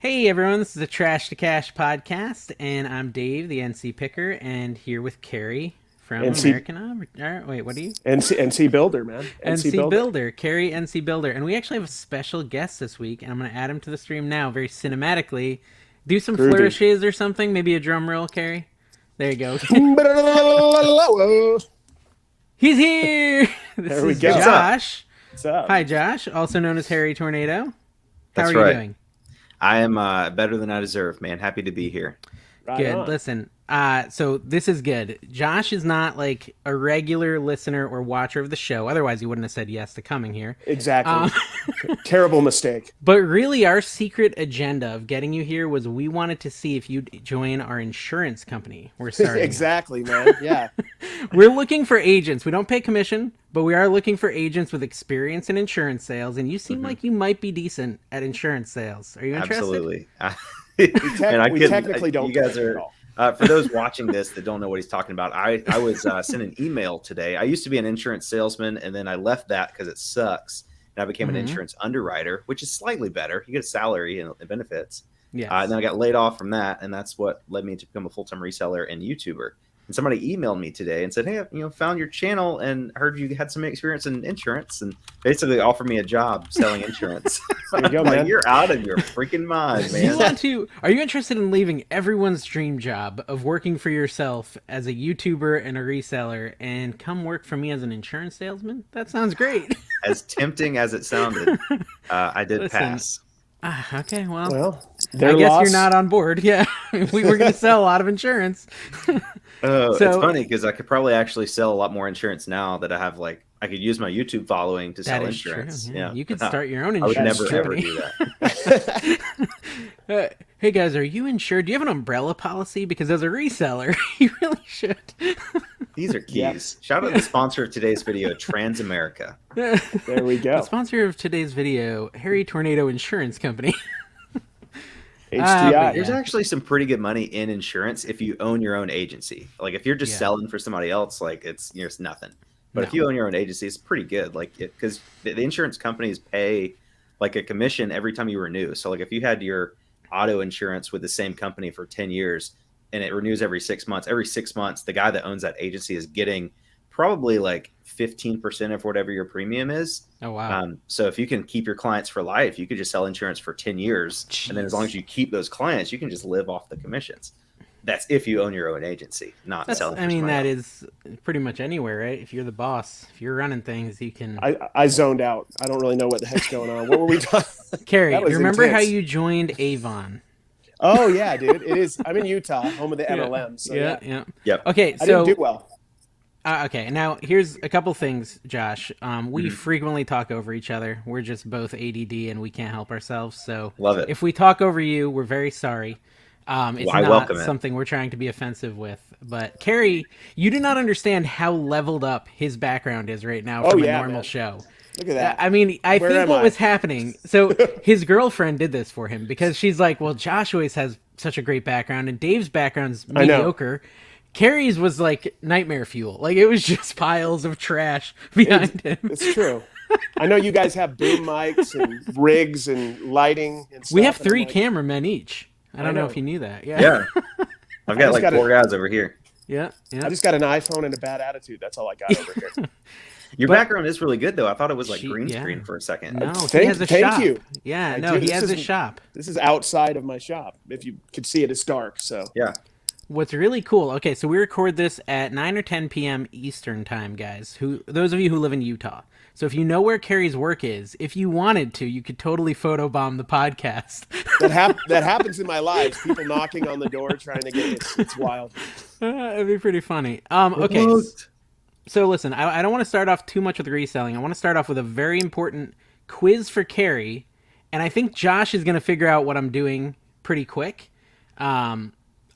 Hey everyone, this is the Trash to Cash podcast, and I'm Dave, the NC Picker, and here with Carrie from NC American. Wait, what are you? NC Builder, man. NC NC Builder. Builder, Carrie NC Builder, and we actually have a special guest this week, and I'm going to add him to the stream now, very cinematically. Do some Groovy. flourishes or something, maybe a drum roll, Carrie. There you go. He's here. This There we is go. What's up? Josh. What's up? Hi, Josh, also known as Harry Tornado. How That's are you right. doing? I am better than I deserve, man. Happy to be here. Right Good. on. Listen, so this is good. Josh is not like a regular listener or watcher of the show. Otherwise, he wouldn't have said yes to coming here. Exactly. Terrible mistake. But really, our secret agenda of getting you here was we wanted to see if you'd join our insurance company. We're starting. Exactly, man. Yeah. We're looking for agents. We don't pay commission, but we are looking for agents with experience in insurance sales. And you seem like you might be decent at insurance sales. Are you interested? Absolutely. We technically don't You guys pay at are. all. For those watching this that don't know what he's talking about, I was sent an email today. I used to be an insurance salesman, and then I left that because it sucks, and I became an insurance underwriter, which is slightly better. You get a salary and benefits. Yes. And then I got laid off from that, and that's what led me to become a full-time reseller and YouTuber. And somebody emailed me today and said, "Hey, found your channel and heard you had some experience in insurance, and basically offered me a job selling insurance." There you go, I'm like, man. you're out of your freaking mind, You man. want to? Are you interested in leaving everyone's dream job of working for yourself as a YouTuber and a reseller, and come work for me as an insurance salesman? That sounds great. As tempting as it sounded, I did Listen, pass. Okay, well, Well, I their guess loss. you're not on board. Yeah, we were going to sell a lot of insurance. Oh, So- it's funny because I could probably actually sell a lot more insurance now that I have I could use my YouTube following to That sell is true. insurance. Yeah. You could but no, start your own I would insurance never true. ever company. do that. Hey guys, are you insured? Do you have an umbrella policy? Because as a reseller, you really should. These are keys. Yep. Shout out to the sponsor of today's video, Transamerica. There we The go. sponsor of today's video, Harry Tornado Insurance Company. HDI. but There's Yeah. actually some pretty good money in insurance if you own your own agency. Like if you're just Yeah. selling for somebody else, it's nothing. But if No. you own your own agency, it's pretty good. Because the insurance companies pay like a commission every time you renew. So like if you had your auto insurance with the same company for 10 years and it renews every 6 months, the guy that owns that agency is getting probably like 15% of whatever your premium is. Oh wow. So if you can keep your clients for life, you could just sell insurance for 10 years. And then as long as you keep those clients, you can just live off the commissions. That's if you own your own agency, not That's, selling for I mean, somebody that else. is pretty much anywhere, right? If you're the boss, if you're running things, you can. I zoned out. I don't really know what the heck's going on. What were we talking? Carrie, that was you remember how intense. you joined Avon? Oh yeah, dude. It is. I'm in Utah, home of the MLM. So yeah, yeah. Yep. Okay, I so didn't do well. okay, now here's a couple things, Josh. We Mm-hmm. frequently talk over each other. We're just both ADD and we can't help ourselves. So Love it. if we talk over you, we're very sorry. It's Well, I not welcome it. something we're trying to be offensive with. But Carrie, you do not understand how leveled up his background is right now Oh, from a yeah, normal man. show. Look at that. I mean, I Where think am what I? was happening. So his girlfriend did this for him because she's like, "Well, Josh always has such a great background, and Dave's background's I know. mediocre." Carrie's was like nightmare fuel. Like it was just piles of trash behind him. It's true. I know you guys have boom mics and rigs and lighting and stuff. We have and I'm 3 like, cameramen each. I don't know know. if you knew that. Yeah. I've got just like gotta- 4 guys over here. Yeah. I just got an iPhone and a bad attitude. That's all I got over here. Your But- background is really good, though. I thought it was like She- green yeah. screen for a second. No, he Thank- has a thank shop. you. Yeah, I no, do. he This has a isn't- shop. This is outside of my shop. If you could see it, it's dark. So Yeah. What's really cool. Okay, so we record this at 9 or 10 p.m. Eastern time, guys. Those of you who live in Utah. So if you know where Carrie's work is, if you wanted to, you could totally photobomb the podcast. that happens in my life. People knocking on the door trying to get it. It's wild. It'd be pretty funny. Okay. So listen, I don't want to start off too much with reselling. I want to start off with a very important quiz for Carrie, and I think Josh is going to figure out what I'm doing pretty quick.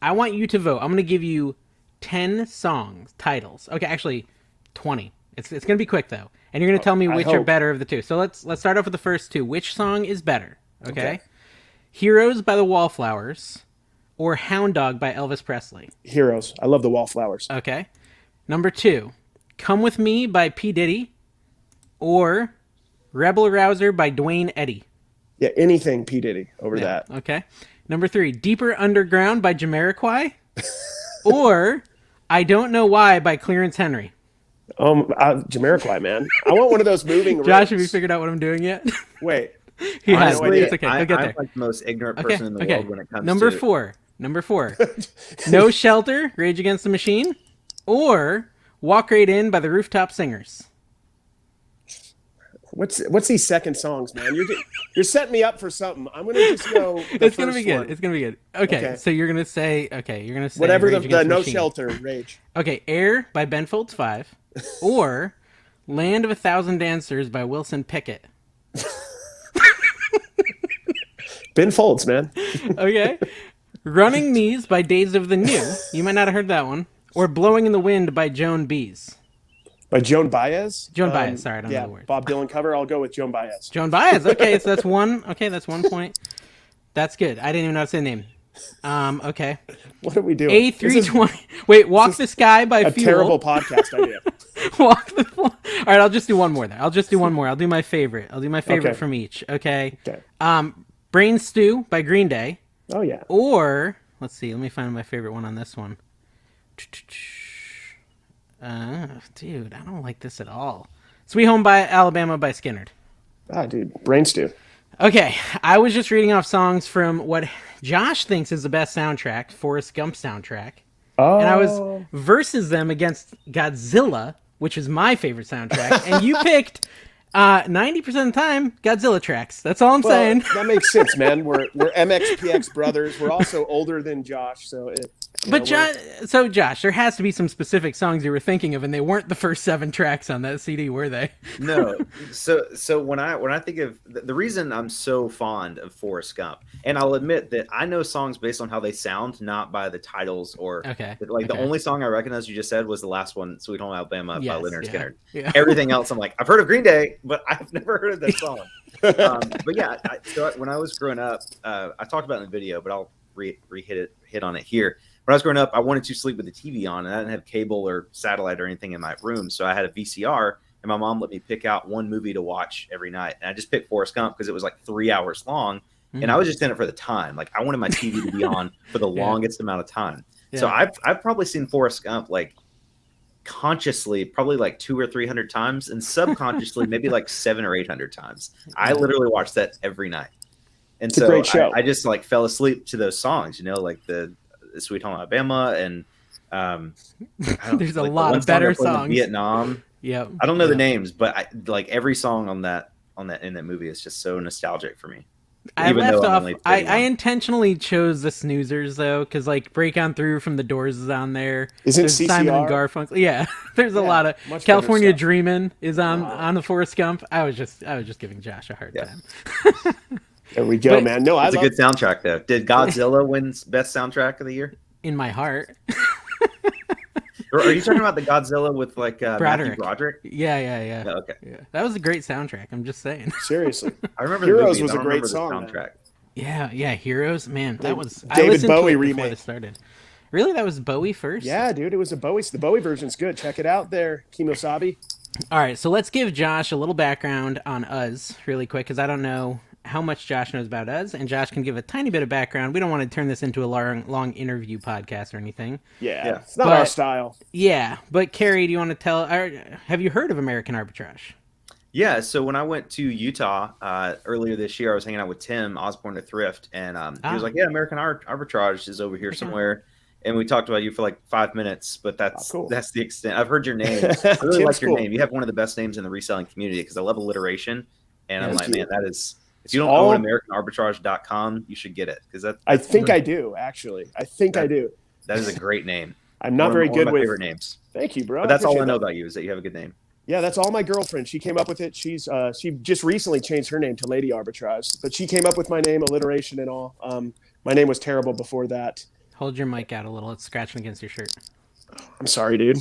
I want you to vote. I'm going to give you 10 songs titles. Okay, actually 20. It's going to be quick though, and you're going to tell me I which are hope. better of the two. So let's start off with the first two. Which song is better? Okay. Okay. Heroes by the Wallflowers or Hound Dog by Elvis Presley. Heroes. I love the wallflowers. Okay. Number 2, Come With Me by P. Diddy or Rebel Rouser by Dwayne Eddy. Yeah, anything P. Diddy over that. Okay. Number 3, Deeper Underground by Jamiroquai, or I Don't Know Why by Clarence Henry. Jamiroquai, man. I want one of those moving Josh, rings. have you figured out what I'm doing yet? Wait. He has. Honestly, It's okay. He'll get there. I'm like the most ignorant person in the world when it comes Number to... Number 4. No Shelter, Rage Against the Machine, or Walk Right In by the Rooftop Singers. What's these second songs, man? You're setting me up for something. I'm gonna just go. It's gonna be good. It's gonna be good. Okay, so you're gonna say whatever Rage the Against No Machine. Shelter, Rage. Okay, Air by Ben Folds 5, or Land of a Thousand Dancers by Wilson Pickett. Ben Folds, man. Okay, Running Knees by Days of the New. You might not have heard that one. Or Blowing in the Wind by Joan Baez. By Joan Baez? Joan Baez, sorry, I don't know the word. Bob Dylan cover, I'll go with Joan Baez. Joan Baez, okay, so that's one. Okay, that's 1 point. That's good. I didn't even know how to say the name. Okay. What are we doing? A320. Wait, Walk the Sky by a Fuel. terrible podcast idea. All right, I'll just do one more there. I'll do my favorite. I'll do my favorite from each. Okay. Brain Stew by Green Day. Oh, yeah. Or, let's see, let me find my favorite one on this one. Dude, I don't like this at all. Sweet Home by Alabama by Skinnerd. Ah, dude, Brain Stew. Okay, I was just reading off songs from what Josh thinks is the best soundtrack, Forrest Gump soundtrack. Oh. And I was versus them against Godzilla, which is my favorite soundtrack, and you picked 90% of the time Godzilla tracks. That's all I'm saying. That makes sense, man. We're MXPX brothers. We're also older than Josh, so it. Josh, there has to be some specific songs you were thinking of, and they weren't the first 7 tracks on that CD, were they? No. So when I think of the reason I'm so fond of Forrest Gump, and I'll admit that I know songs based on how they sound, not by the titles or the only song I recognize you just said was the last one, Sweet Home Alabama by Leonard Skinner. Yeah. Everything else, I'm like, I've heard of Green Day, but I've never heard of that song. But yeah, so when I was growing up, I talked about it in the video, but I'll hit on it here. When I was growing up, I wanted to sleep with the TV on, and I didn't have cable or satellite or anything in my room. So I had a VCR, and my mom let me pick out one movie to watch every night. And I just picked Forrest Gump because it was like 3 hours long, and I was just in it for the time. Like, I wanted my TV to be on for the longest amount of time. Yeah. So I've probably seen Forrest Gump like consciously probably like 200 or 300 times, and subconsciously maybe like 700 or 800 times. I literally watched that every night. And it's a great show. I just like fell asleep to those songs, like the Sweet Home Alabama, and there's a lot of better songs. Vietnam. Yeah, I don't know the names, but like every song on that in that movie is just so nostalgic for me. I left off. I intentionally chose the snoozers though, because like Break On Through from the Doors is on there. Isn't CCR? Simon and Garfunkel? Yeah, there's a lot of California Dreamin' is on the Forrest Gump. I was just giving Josh a hard time. There we go, man. No, it's a good soundtrack though. Did Godzilla win best soundtrack of the year? In my heart. Are you talking about the Godzilla with like Matthew Broderick? Yeah. Oh, okay. Yeah. That was a great soundtrack. I'm just saying. Seriously. I remember Heroes the movie, was a great song. Soundtrack. Yeah, Heroes. Man, that was David Bowie to it remake. Before it started. Really? That was Bowie first? Yeah, dude. It was a Bowie. The Bowie version's good. Check it out there, Kimosabi. All right, so let's give Josh a little background on us really quick, because I don't know how much Josh knows about us, and Josh can give a tiny bit of background. We don't want to turn this into a long interview podcast or anything. Yeah. It's not our style. Yeah, but Carrie, do you want to tell? Have you heard of American Arbitrage? Yeah, so when I went to Utah earlier this year, I was hanging out with Tim Osborne at Thrift, and he was like, "Yeah, American Arbitrage is over here somewhere." And we talked about you for like 5 minutes, but that's the extent. I've heard your name. I really like your name. You have one of the best names in the reselling community because I love alliteration, and I'm like, man, that is. If you don't own AmericanArbitrage.com, you should get it because that. I think I do actually. I do. That is a great name. I'm not very good with favorite names. Thank you, bro. But that's all I know about you is that you have a good name. Yeah, that's all my girlfriend. She came up with it. She just recently changed her name to Lady Arbitrage, but she came up with my name, alliteration and all. My name was terrible before that. Hold your mic out a little. It's scratching against your shirt. I'm sorry, dude.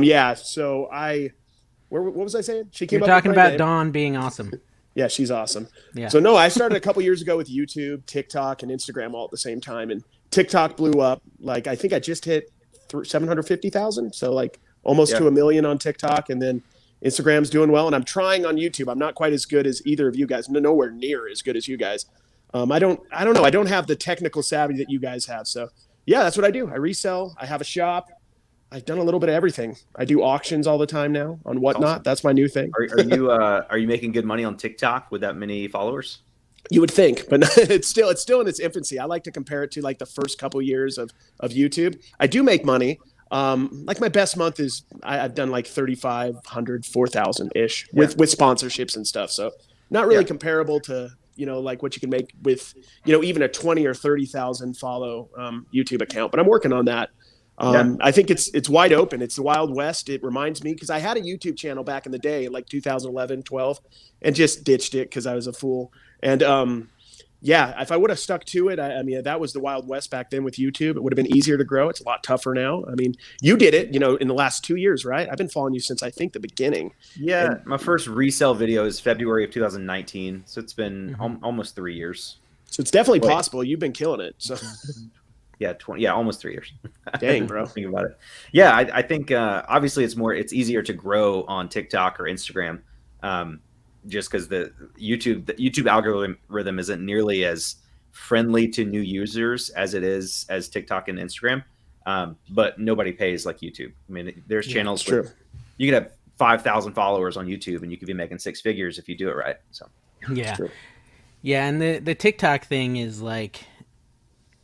Yeah. So what was I saying? She came You're up talking with my about name. Dawn being awesome. Yeah, she's awesome. Yeah. So no, I started a couple years ago with YouTube, TikTok, and Instagram all at the same time, and TikTok blew up. Like I think I just hit 750,000, so like almost to 1 million on TikTok, and then Instagram's doing well, and I'm trying on YouTube. I'm not quite as good as either of you guys. Nowhere near as good as you guys. I don't know. I don't have the technical savvy that you guys have. So yeah, that's what I do. I resell. I have a shop. I've done a little bit of everything. I do auctions all the time now on Whatnot. Awesome. That's my new thing. Are you making good money on TikTok with that many followers? You would think, but it's still in its infancy. I like to compare it to like the first couple years of YouTube. I do make money. Like my best month is I've done like 3,500, 4,000 ish with sponsorships and stuff. So not really comparable to, like what you can make with, even a 20 or 30,000 follow YouTube account, but I'm working on that. I think it's wide open. It's the Wild West. It reminds me, because I had a YouTube channel back in the day, like 2011, 12, and just ditched it because I was a fool. And if I would have stuck to it, I mean, that was the Wild West back then with YouTube. It would have been easier to grow. It's a lot tougher now. I mean, you did it, in the last 2 years, right? I've been following you since I think the beginning. Yeah, my first resale video is February of 2019, so it's been almost 3 years. So it's definitely possible. You've been killing it. So. Yeah, almost 3 years. Dang, bro. Think about it. Yeah, I think obviously it's easier to grow on TikTok or Instagram, just because the YouTube algorithm isn't nearly as friendly to new users as it is as TikTok and Instagram. But nobody pays like YouTube. I mean, there's channels where you could have 5,000 followers on YouTube and you could be making six figures if you do it right. So yeah, and the TikTok thing is like,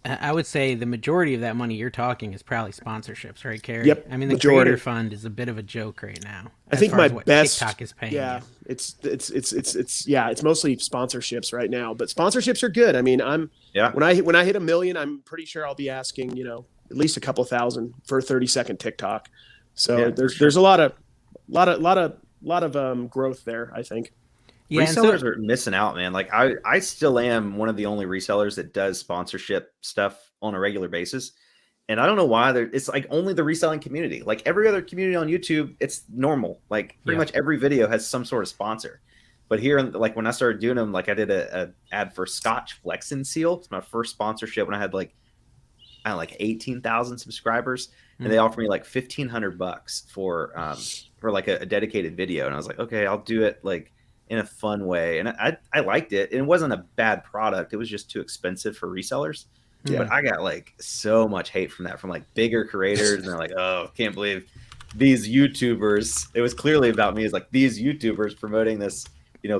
I would say the majority of that money you're talking is probably sponsorships, right, Carrie? Yep. I mean, the creator fund is a bit of a joke right now. I think my best TikTok is paying. Yeah, it's mostly sponsorships right now, but sponsorships are good. I mean, when I hit 1 million, I'm pretty sure I'll be asking, at least a couple thousand for a 30-second TikTok. So there's a lot of growth there, I think. Yeah, resellers are missing out, man. Like I still am one of the only resellers that does sponsorship stuff on a regular basis. And I don't know why it's like only the reselling community. Like every other community on YouTube, it's normal. Like pretty much every video has some sort of sponsor. But here, like when I started doing them, like I did a ad for Scotch Flexin Seal. It's my first sponsorship when I had like 18,000 subscribers, and they offered me like $1,500 for like a dedicated video. And I was like, okay, I'll do it like in a fun way. And I liked it. And it wasn't a bad product. It was just too expensive for resellers. Yeah. But I got like so much hate from like bigger creators. And they're like, oh, can't believe these YouTubers. It was clearly about me. It's like these YouTubers promoting this,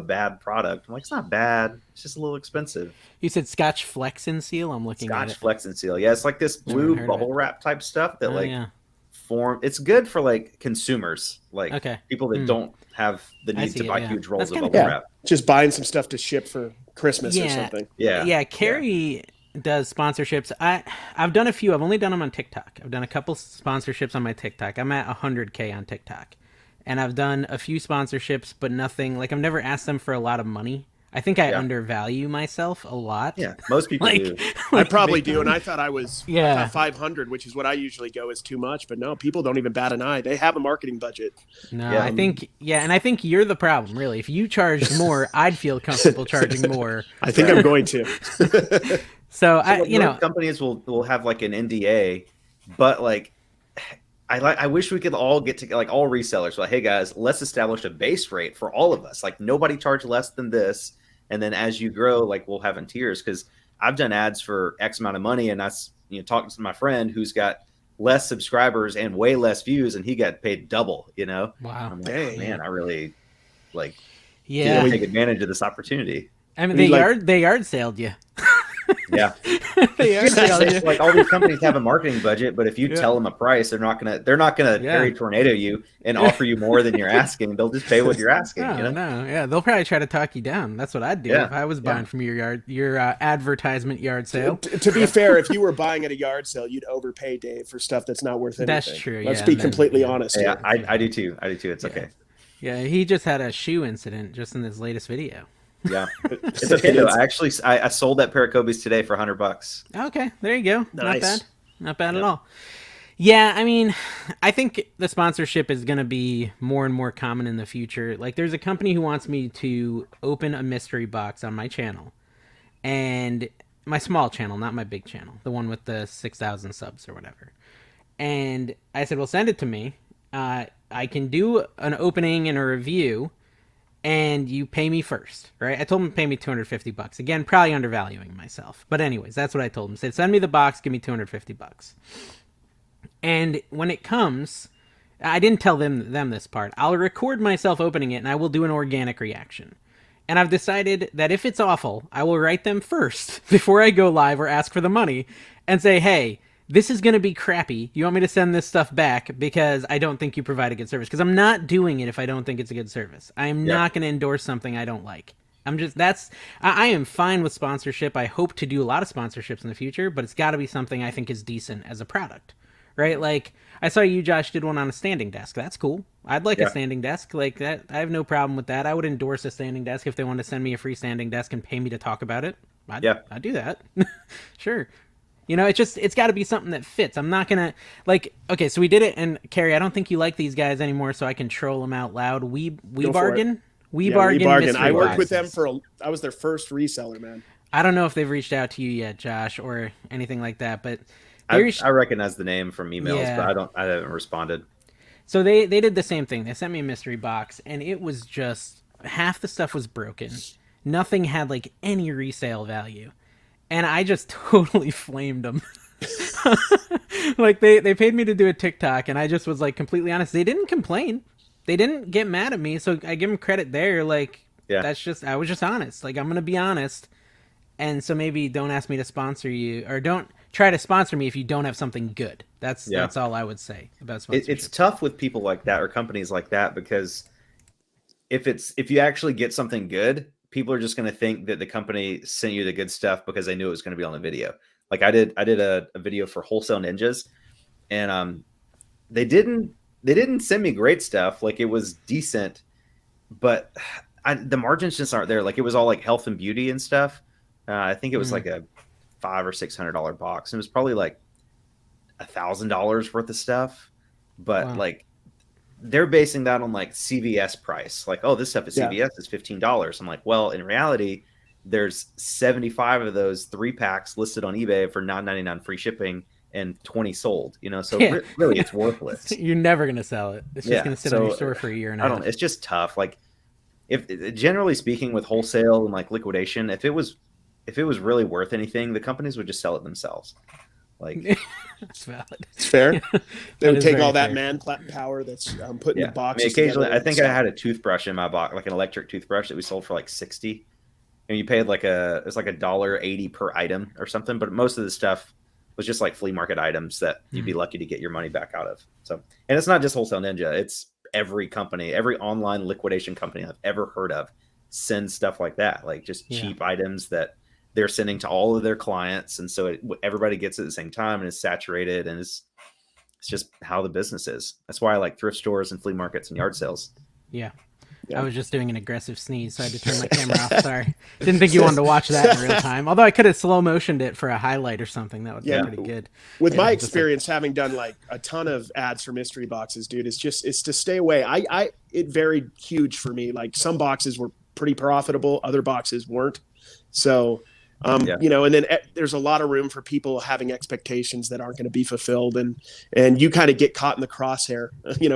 bad product. I'm like, it's not bad. It's just a little expensive. You said Scotch Flexin Seal? I'm looking at it. Scotch Flexin Seal. Yeah, it's like this blue bubble wrap type stuff that form. It's good for like consumers, like people that don't have the need to buy huge rolls of bubble wrap. Just buying some stuff to ship for Christmas or something. Yeah. Carrie does sponsorships. I've done a few. I've only done them on TikTok. I've done a couple sponsorships on my TikTok. I'm at 100K on TikTok. And I've done a few sponsorships, but nothing, like I've never asked them for a lot of money. I think I undervalue myself a lot. Yeah, most people do. I probably do, and I thought I was 500, which is what I usually go is too much. But no, people don't even bat an eye. They have a marketing budget. No, I think and I think you're the problem, really. If you charged more, I'd feel comfortable charging more. I think I'm going to. So companies will have like an NDA, but like I wish we could all get to like all resellers. Like, hey guys, let's establish a base rate for all of us. Like nobody charge less than this. And then as you grow, like we'll have in tiers, because I've done ads for X amount of money, and that's talking to my friend who's got less subscribers and way less views, and he got paid double. Wow, I'm like, oh, man, I really take advantage of this opportunity. I mean, they yard saled you. Yeah, like all these companies have a marketing budget, but if you tell them a price, they're not gonna Harry Tornado you and offer you more than you're asking. They'll just pay what you're asking. They'll probably try to talk you down. That's what I'd do if I was buying from your advertisement yard sale. To be fair, if you were buying at a yard sale, you'd overpay, Dave, for stuff that's not worth anything. That's true. Let's be completely honest. Yeah, I do too. It's okay. Yeah, he just had a shoe incident just in his latest video. Yeah, it's okay though. I sold that pair of Kobe's today for $100. Okay, there you go. Nice. Not bad at all. Yeah, I mean, I think the sponsorship is going to be more and more common in the future. Like, there's a company who wants me to open a mystery box on my channel, and my small channel, not my big channel, the one with the 6,000 subs or whatever. And I said, well, send it to me, I can do an opening and a review, and you pay me first, right? I told him to pay me $250. Again, probably undervaluing myself. But anyways, that's what I told him. I said, send me the box, give me $250. And when it comes, I didn't tell them this part. I'll record myself opening it, and I will do an organic reaction. And I've decided that if it's awful, I will write them first before I go live or ask for the money and say, hey, this is going to be crappy. You want me to send this stuff back because I don't think you provide a good service? Because I'm not doing it if I don't think it's a good service. I am not going to endorse something I don't like. I am fine with sponsorship. I hope to do a lot of sponsorships in the future, but it's got to be something I think is decent as a product, right? Like, I saw you, Josh, did one on a standing desk. That's cool. I'd like a standing desk like that. I have no problem with that. I would endorse a standing desk if they want to send me a free standing desk and pay me to talk about it. I'd do that. Sure. It's got to be something that fits. I'm not going to okay, so we did it. And Carrie, I don't think you like these guys anymore, so I can troll them out loud. We bargain. We bargain. I worked with them I was their first reseller, man. I don't know if they've reached out to you yet, Josh, or anything like that, but I recognize the name from emails, but I haven't responded. So they did the same thing. They sent me a mystery box, and it was just half the stuff was broken. Nothing had like any resale value. And I just totally flamed them. Like they paid me to do a TikTok, and I just was like completely honest. They didn't complain. They didn't get mad at me, so I give them credit there. Like I was just honest. Like, I'm gonna be honest. And so maybe don't ask me to sponsor you, or don't try to sponsor me if you don't have something good. That's all I would say about sponsorship. It's tough with people like that or companies like that, because if you actually get something good, people are just going to think that the company sent you the good stuff because they knew it was going to be on the video. Like I did a video for Wholesale Ninjas, and they didn't send me great stuff. Like, it was decent, but the margins just aren't there. Like, it was all like health and beauty and stuff. I think it was like a $500 or $600 box. And it was probably like $1,000 worth of stuff, but like they're basing that on like CVS price. Like, oh, this stuff at CVS is $15. I'm like, well, in reality, there's 75 of those 3-packs listed on eBay for $9.99 free shipping and 20 sold. So really, it's worthless. You're never gonna sell it. It's just gonna sit in your store for a year and a half. It's just tough. Like, if generally speaking, with wholesale and like liquidation, if it was really worth anything, the companies would just sell it themselves. Like, that's valid. It's fair. They would take all that manpower that's put in the box. I mean, occasionally, I think I had a toothbrush in my box, like an electric toothbrush that we sold for like $60, and you paid it's like $1.80 per item or something. But most of the stuff was just like flea market items that you'd be lucky to get your money back out of. So, and it's not just Wholesale Ninja; it's every company, every online liquidation company I've ever heard of sends stuff like that, like just cheap items that they're sending to all of their clients. And so everybody gets it at the same time, and is saturated, and it's just how the business is. That's why I like thrift stores and flea markets and yard sales. Yeah. I was just doing an aggressive sneeze, so I had to turn my camera off. Sorry. Didn't think you wanted to watch that in real time. Although I could have slow motioned it for a highlight or something. That would be pretty good. With my experience, having done like a ton of ads for mystery boxes, dude, it's to stay away. It varied huge for me. Like, some boxes were pretty profitable, other boxes weren't. So, and then there's a lot of room for people having expectations that aren't going to be fulfilled. And you kind of get caught in the crosshair,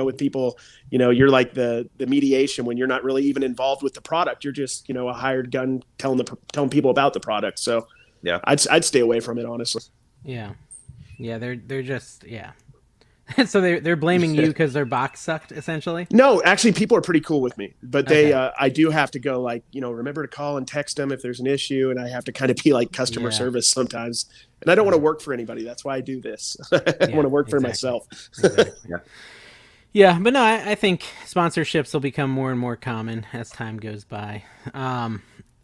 with people, you're like the mediation when you're not really even involved with the product. You're just, a hired gun telling people about the product. So I'd stay away from it, honestly. Yeah. Yeah. They're just, So they're blaming you because their box sucked, essentially? No, actually, people are pretty cool with me. But I do have to go, like, remember to call and text them if there's an issue. And I have to kind of be like customer service sometimes. And I don't want to work for anybody. That's why I do this. I want to work for myself. Exactly. Yeah, but no, I think sponsorships will become more and more common as time goes by.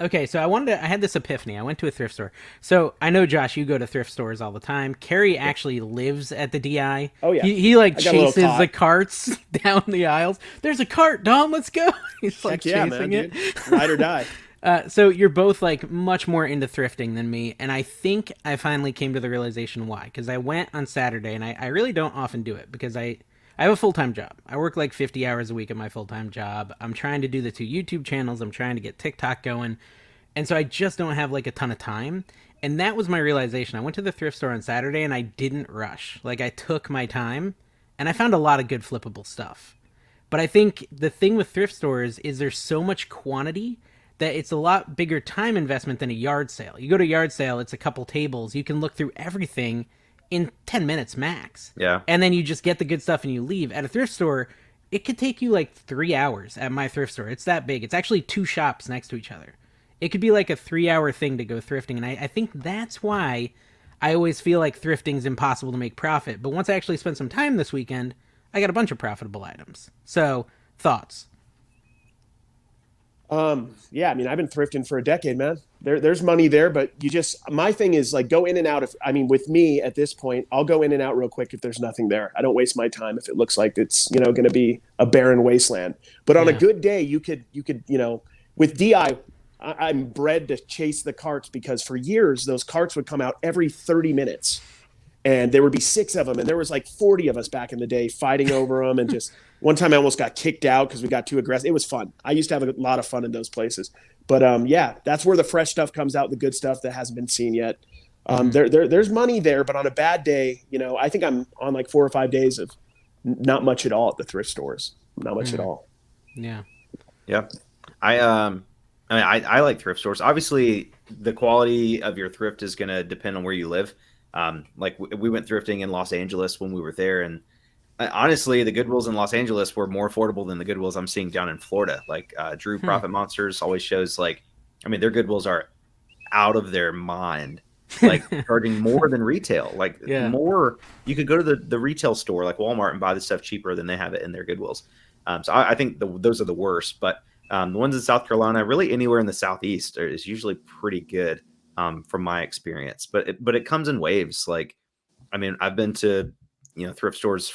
Okay, so I had this epiphany. I went to a thrift store. So I know, Josh, you go to thrift stores all the time. Kerry actually lives at the DI. Oh, yeah. He like chases the carts down the aisles. There's a cart, Dom, let's go. He's like chasing it. Dude. Ride or die. So you're both like much more into thrifting than me. And I think I finally came to the realization why. Because I went on Saturday, and I really don't often do it because I have a full-time job. I work like 50 hours a week at my full-time job. I'm trying to do the 2 YouTube channels. I'm trying to get TikTok going. And so I just don't have like a ton of time. And that was my realization. I went to the thrift store on Saturday, and I didn't rush. Like, I took my time, and I found a lot of good flippable stuff. But I think the thing with thrift stores is there's so much quantity that it's a lot bigger time investment than a yard sale. You go to a yard sale, it's a couple tables. You can look through everything in 10 minutes max. Yeah. And then you just get the good stuff and you leave. At a thrift store, it could take you like 3 hours at my thrift store. It's that big. It's actually 2 shops next to each other. It could be like a 3-hour thing to go thrifting. And I think that's why I always feel like thrifting is impossible to make profit. But once I actually spent some time this weekend, I got a bunch of profitable items. So, thoughts? Yeah, I mean, I've been thrifting for a decade, man. There's money there, but my thing is like go in and out. With me at this point, I'll go in and out real quick if there's nothing there. I don't waste my time if it looks like it's, going to be a barren wasteland. But on a good day, you could, with DI, I'm bred to chase the carts because for years, those carts would come out every 30 minutes. And there would be 6 of them. And there was like 40 of us back in the day fighting over them. And just one time I almost got kicked out because we got too aggressive. It was fun. I used to have a lot of fun in those places. But yeah, that's where the fresh stuff comes out, the good stuff that hasn't been seen yet. There's money there. But on a bad day, I think I'm on like 4 or 5 days of not much at all at the thrift stores. Not much at all. Yeah. Yeah. I like thrift stores. Obviously, the quality of your thrift is going to depend on where you live. Like we went thrifting in Los Angeles when we were there, and honestly, the Goodwills in Los Angeles were more affordable than the Goodwills I'm seeing down in Florida. Like Drew Profit Monsters always shows their Goodwills are out of their mind, like charging more than retail. Like more, you could go to the retail store like Walmart and buy the stuff cheaper than they have it in their Goodwills. So I think those are the worst, but the ones in South Carolina, really anywhere in the Southeast is usually pretty good. From my experience, but it comes in waves. Like, I mean, I've been to, thrift stores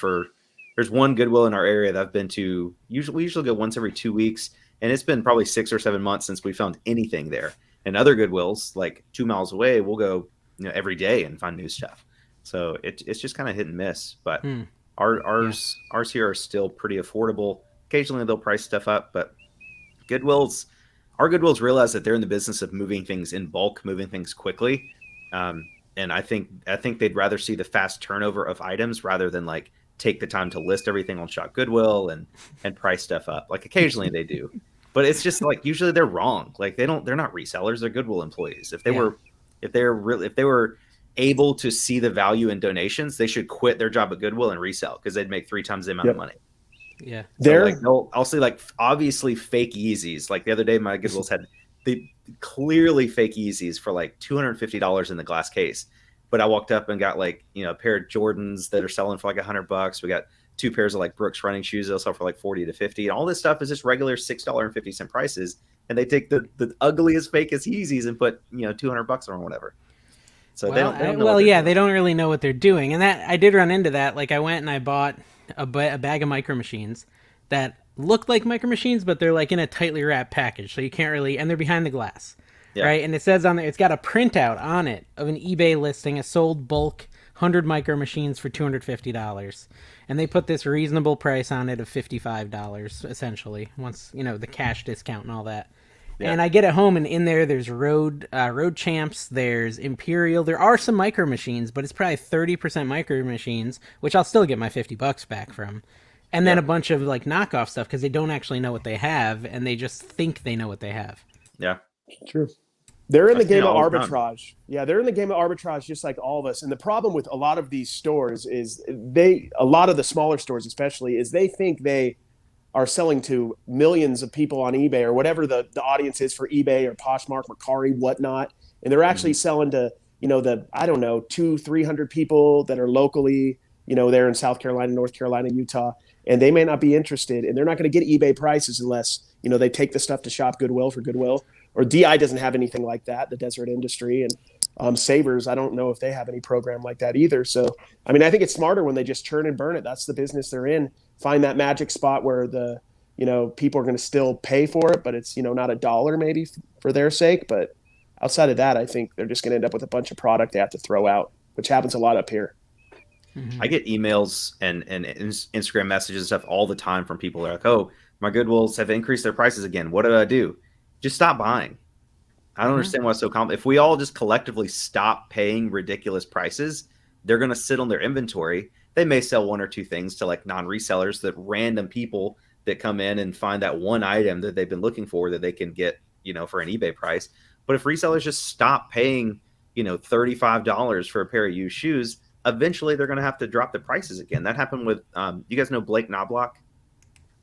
there's one Goodwill in our area that I've been to. We usually go once every 2 weeks, and it's been probably 6 or 7 months since we found anything there. And other Goodwills, like 2 miles away, we'll go, every day and find new stuff. So it's just kind of hit and miss, but ours here are still pretty affordable. Occasionally they'll price stuff up, but our Goodwills realize that they're in the business of moving things in bulk, moving things quickly. And I think they'd rather see the fast turnover of items rather than like take the time to list everything on Shop Goodwill and price stuff up. Like occasionally they do, but it's just like usually they're wrong. Like they're not resellers, they're Goodwill employees. If they were able to see the value in donations, they should quit their job at Goodwill and resell because they'd make 3 times the amount of money. Yeah. So I'll say like obviously fake Yeezys. Like the other day, my Goodwills had the clearly fake Yeezys for like $250 in the glass case. But I walked up and got like, a pair of Jordans that are selling for like $100. We got 2 pairs of like Brooks running shoes. They'll sell for like 40 to 50. And all this stuff is just regular $6.50 prices. And they take the ugliest, fakest Yeezys and put, $200 on or whatever. So they don't know they don't really know what they're doing. And that I did run into that. Like I went and I bought a bag of Micro Machines that look like Micro Machines, but they're like in a tightly wrapped package, so you can't really, and they're behind the glass, right? And it says on there, it's got a printout on it of an eBay listing, a sold bulk 100 Micro Machines for $250, and they put this reasonable price on it of $55, essentially, once the cash discount and all that. Yeah. And I get it home, and in there's Road Champs, there's Imperial. There are some Micro Machines, but it's probably 30% Micro Machines, which I'll still get my $50 back from. And then a bunch of like knockoff stuff because they don't actually know what they have, and they just think they know what they have. Yeah, true. They're in the game of arbitrage. Yeah, they're in the game of arbitrage just like all of us. And the problem with a lot of these stores is a lot of the smaller stores especially, is they think they are selling to millions of people on eBay or whatever the audience is for eBay or Poshmark, Mercari, whatnot. And they're actually selling to, 200-300 people that are locally, there in South Carolina, North Carolina, Utah, and they may not be interested, and they're not going to get eBay prices unless, they take the stuff to Shop Goodwill for Goodwill, or DI doesn't have anything like that, the Desert Industry, and Savers, I don't know if they have any program like that either. So, I mean, I think it's smarter when they just churn and burn it. That's the business they're in. Find that magic spot where the, people are going to still pay for it, but it's, not $1 maybe for their sake. But outside of that, I think they're just going to end up with a bunch of product they have to throw out, which happens a lot up here. I get emails and Instagram messages and stuff all the time from people that are like, oh, my Goodwills have increased their prices again. What do I do? Just stop buying. I don't understand why it's so common. If we all just collectively stop paying ridiculous prices, they're going to sit on their inventory. they may sell one or two things to like non-resellers, that random people that come in and find that one item that they've been looking for that they can get, for an eBay price. But if resellers just stop paying, $35 for a pair of used shoes, eventually they're going to have to drop the prices again. That happened with, you guys know Blake Knobloch?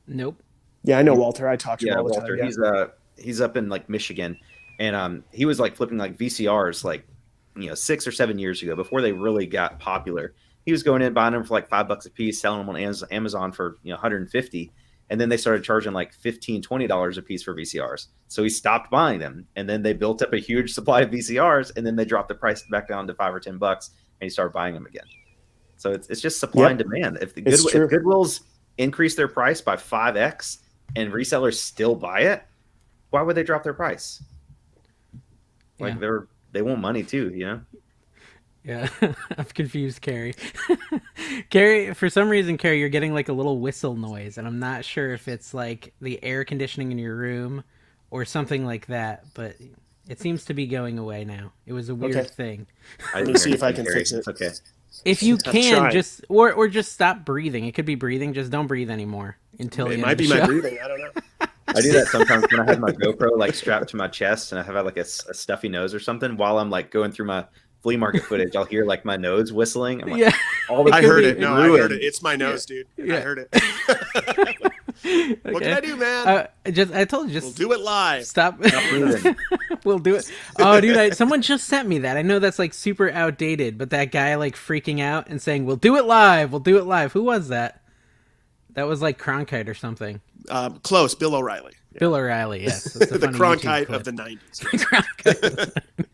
Nope. Yeah, I know Walter. I talk to him all the Walter. time. Yeah. He's up in like Michigan, and he was like flipping like VCRs like 6 or 7 years ago, before they really got popular. He was going in buying them for like $5 a piece, selling them on Amazon for 150, and then they started charging like $15-$20 a piece for VCRs. So he stopped buying them, and then they built up a huge supply of VCRs, and then they dropped the price back down to $5 or $10, and he started buying them again. So it's just supply and demand. If Goodwill's increase their price by 5x and resellers still buy it, why would they drop their price? Like they want money too, Yeah, I've confused Carrie. Carrie, for some reason, Carrie, you're getting like a little whistle noise, and I'm not sure if it's like the air conditioning in your room or something like that, but it seems to be going away now. It was a weird thing. Let me see if I can fix it. It's okay. If you can, just or just stop breathing. It could be breathing. Just don't breathe anymore until it might be my breathing. I don't know. I do that sometimes when I have my GoPro like strapped to my chest and I have like a stuffy nose or something. While I'm like going through my flea market footage, I'll hear like my nose whistling. I'm like, I heard it. No, I heard it. It's my nose, dude. I heard it. What can I do, man? I told you, we'll do it live. Stop. We'll do it. Oh, dude, someone just sent me that. I know that's like super outdated, but that guy like freaking out and saying, "We'll do it live. We'll do it live." Who was that? That was like Cronkite or something. Close. Bill O'Reilly. Yeah. Bill O'Reilly, yes. The Cronkite of the 90s.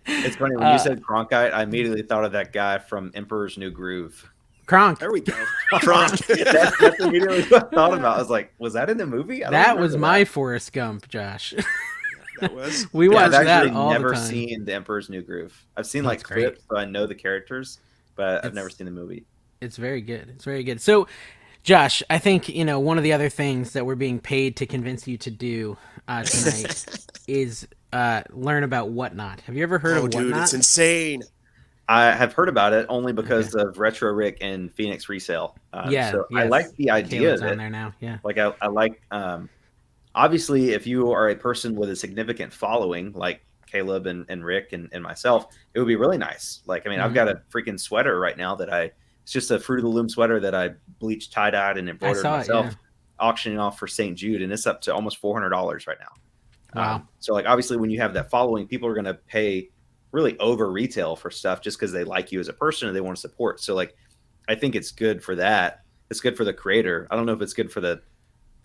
It's funny when you said Cronkite, I immediately thought of that guy from Emperor's New Groove. Kronk. There we go. Kronk. That's immediately what I thought about. I was like, was that in the movie? That was my Forrest Gump, Josh. That was. We watched that all the time. I've never seen the Emperor's New Groove. I've seen like clips, so I know the characters, but I've never seen the movie. It's very good. It's very good. So, Josh, I think, one of the other things that we're being paid to convince you to do tonight is learn about Whatnot. Have you ever heard of Whatnot? Dude, it's insane. I have heard about it only because of Retro Rick and Phoenix Resale. So I like the idea of it. On there now. Yeah. Like I like, obviously, if you are a person with a significant following, like Caleb and Rick and myself, it would be really nice. Like, I mean, I've got a freaking sweater right now it's just a Fruit of the Loom sweater that I bleached, tie-dyed, and embroidered myself, auctioning off for St. Jude, and it's up to almost $400 right now. Wow. So, like, obviously, when you have that following, people are going to pay really over retail for stuff just because they like you as a person and they want to support. So, like, I think it's good for that. It's good for the creator. I don't know if it's good for the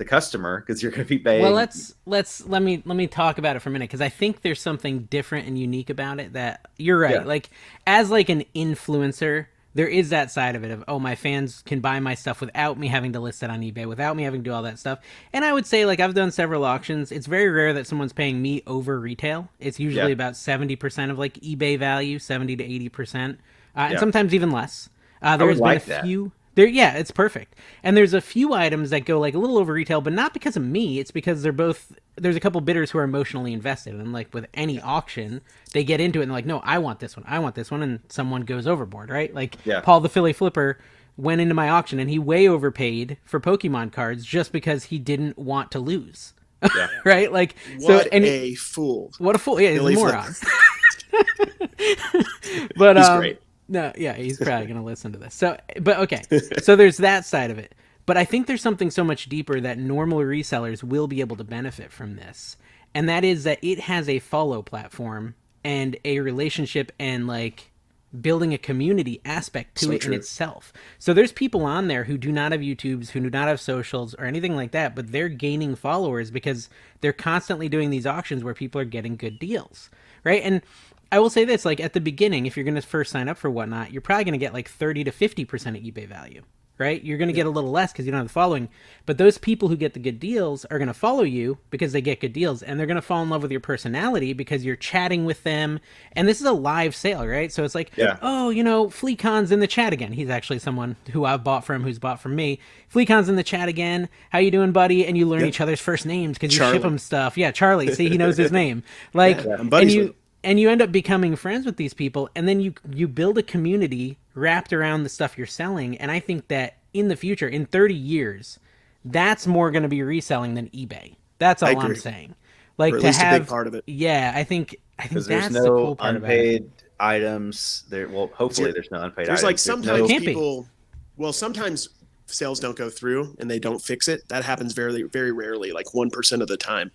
customer because you're going to be paying. Well, let me talk about it for a minute because I think there's something different and unique about it that you're right. Yeah. Like, as like an influencer, there is that side of it of, my fans can buy my stuff without me having to list it on eBay, without me having to do all that stuff. And I would say, like, I've done several auctions. It's very rare that someone's paying me over retail. It's usually about 70% of, like, eBay value, 70 to 80%, and sometimes even less. There's been a few... it's perfect. And there's a few items that go like a little over retail, but not because of me. It's because there's a couple bidders who are emotionally invested. And like with any auction, they get into it and they're like, no, I want this one. And someone goes overboard, right? Like Paul the Philly Flipper went into my auction and he way overpaid for Pokemon cards just because he didn't want to lose. Yeah. Right? Like, a fool. What a fool. Yeah, he's a moron. But, he's great. No, yeah, he's probably going to listen to this. So there's that side of it. But I think there's something so much deeper that normal resellers will be able to benefit from this. And that is that it has a follow platform and a relationship and like building a community aspect to it in itself. So there's people on there who do not have YouTubes, who do not have socials or anything like that, but they're gaining followers because they're constantly doing these auctions where people are getting good deals, right? And I will say this, like at the beginning, if you're going to first sign up for Whatnot, you're probably going to get like 30 to 50% of eBay value, right? You're going to get a little less because you don't have the following. But those people who get the good deals are going to follow you because they get good deals. And they're going to fall in love with your personality because you're chatting with them. And this is a live sale, right? So it's like, Fleecon's in the chat again. He's actually someone who I've bought from, who's bought from me. Fleecon's in the chat again. How you doing, buddy? And you learn each other's first names because you ship them stuff. Yeah, Charlie. See, he knows his name. Like, I'm buddies with him. And you end up becoming friends with these people, and then you build a community, wrapped around the stuff you're selling. And I think that in the future, in 30 years, that's more going to be reselling than eBay. That's all I'm saying. Like, or at to least have a big part of it. Yeah, I think Because that's there's the no cool part unpaid about it. items there. Well, hopefully there's no unpaid There's items. like sometimes Can't be. people, well, sometimes sales don't go through and they don't fix it. That happens very, very rarely, like 1% of the time.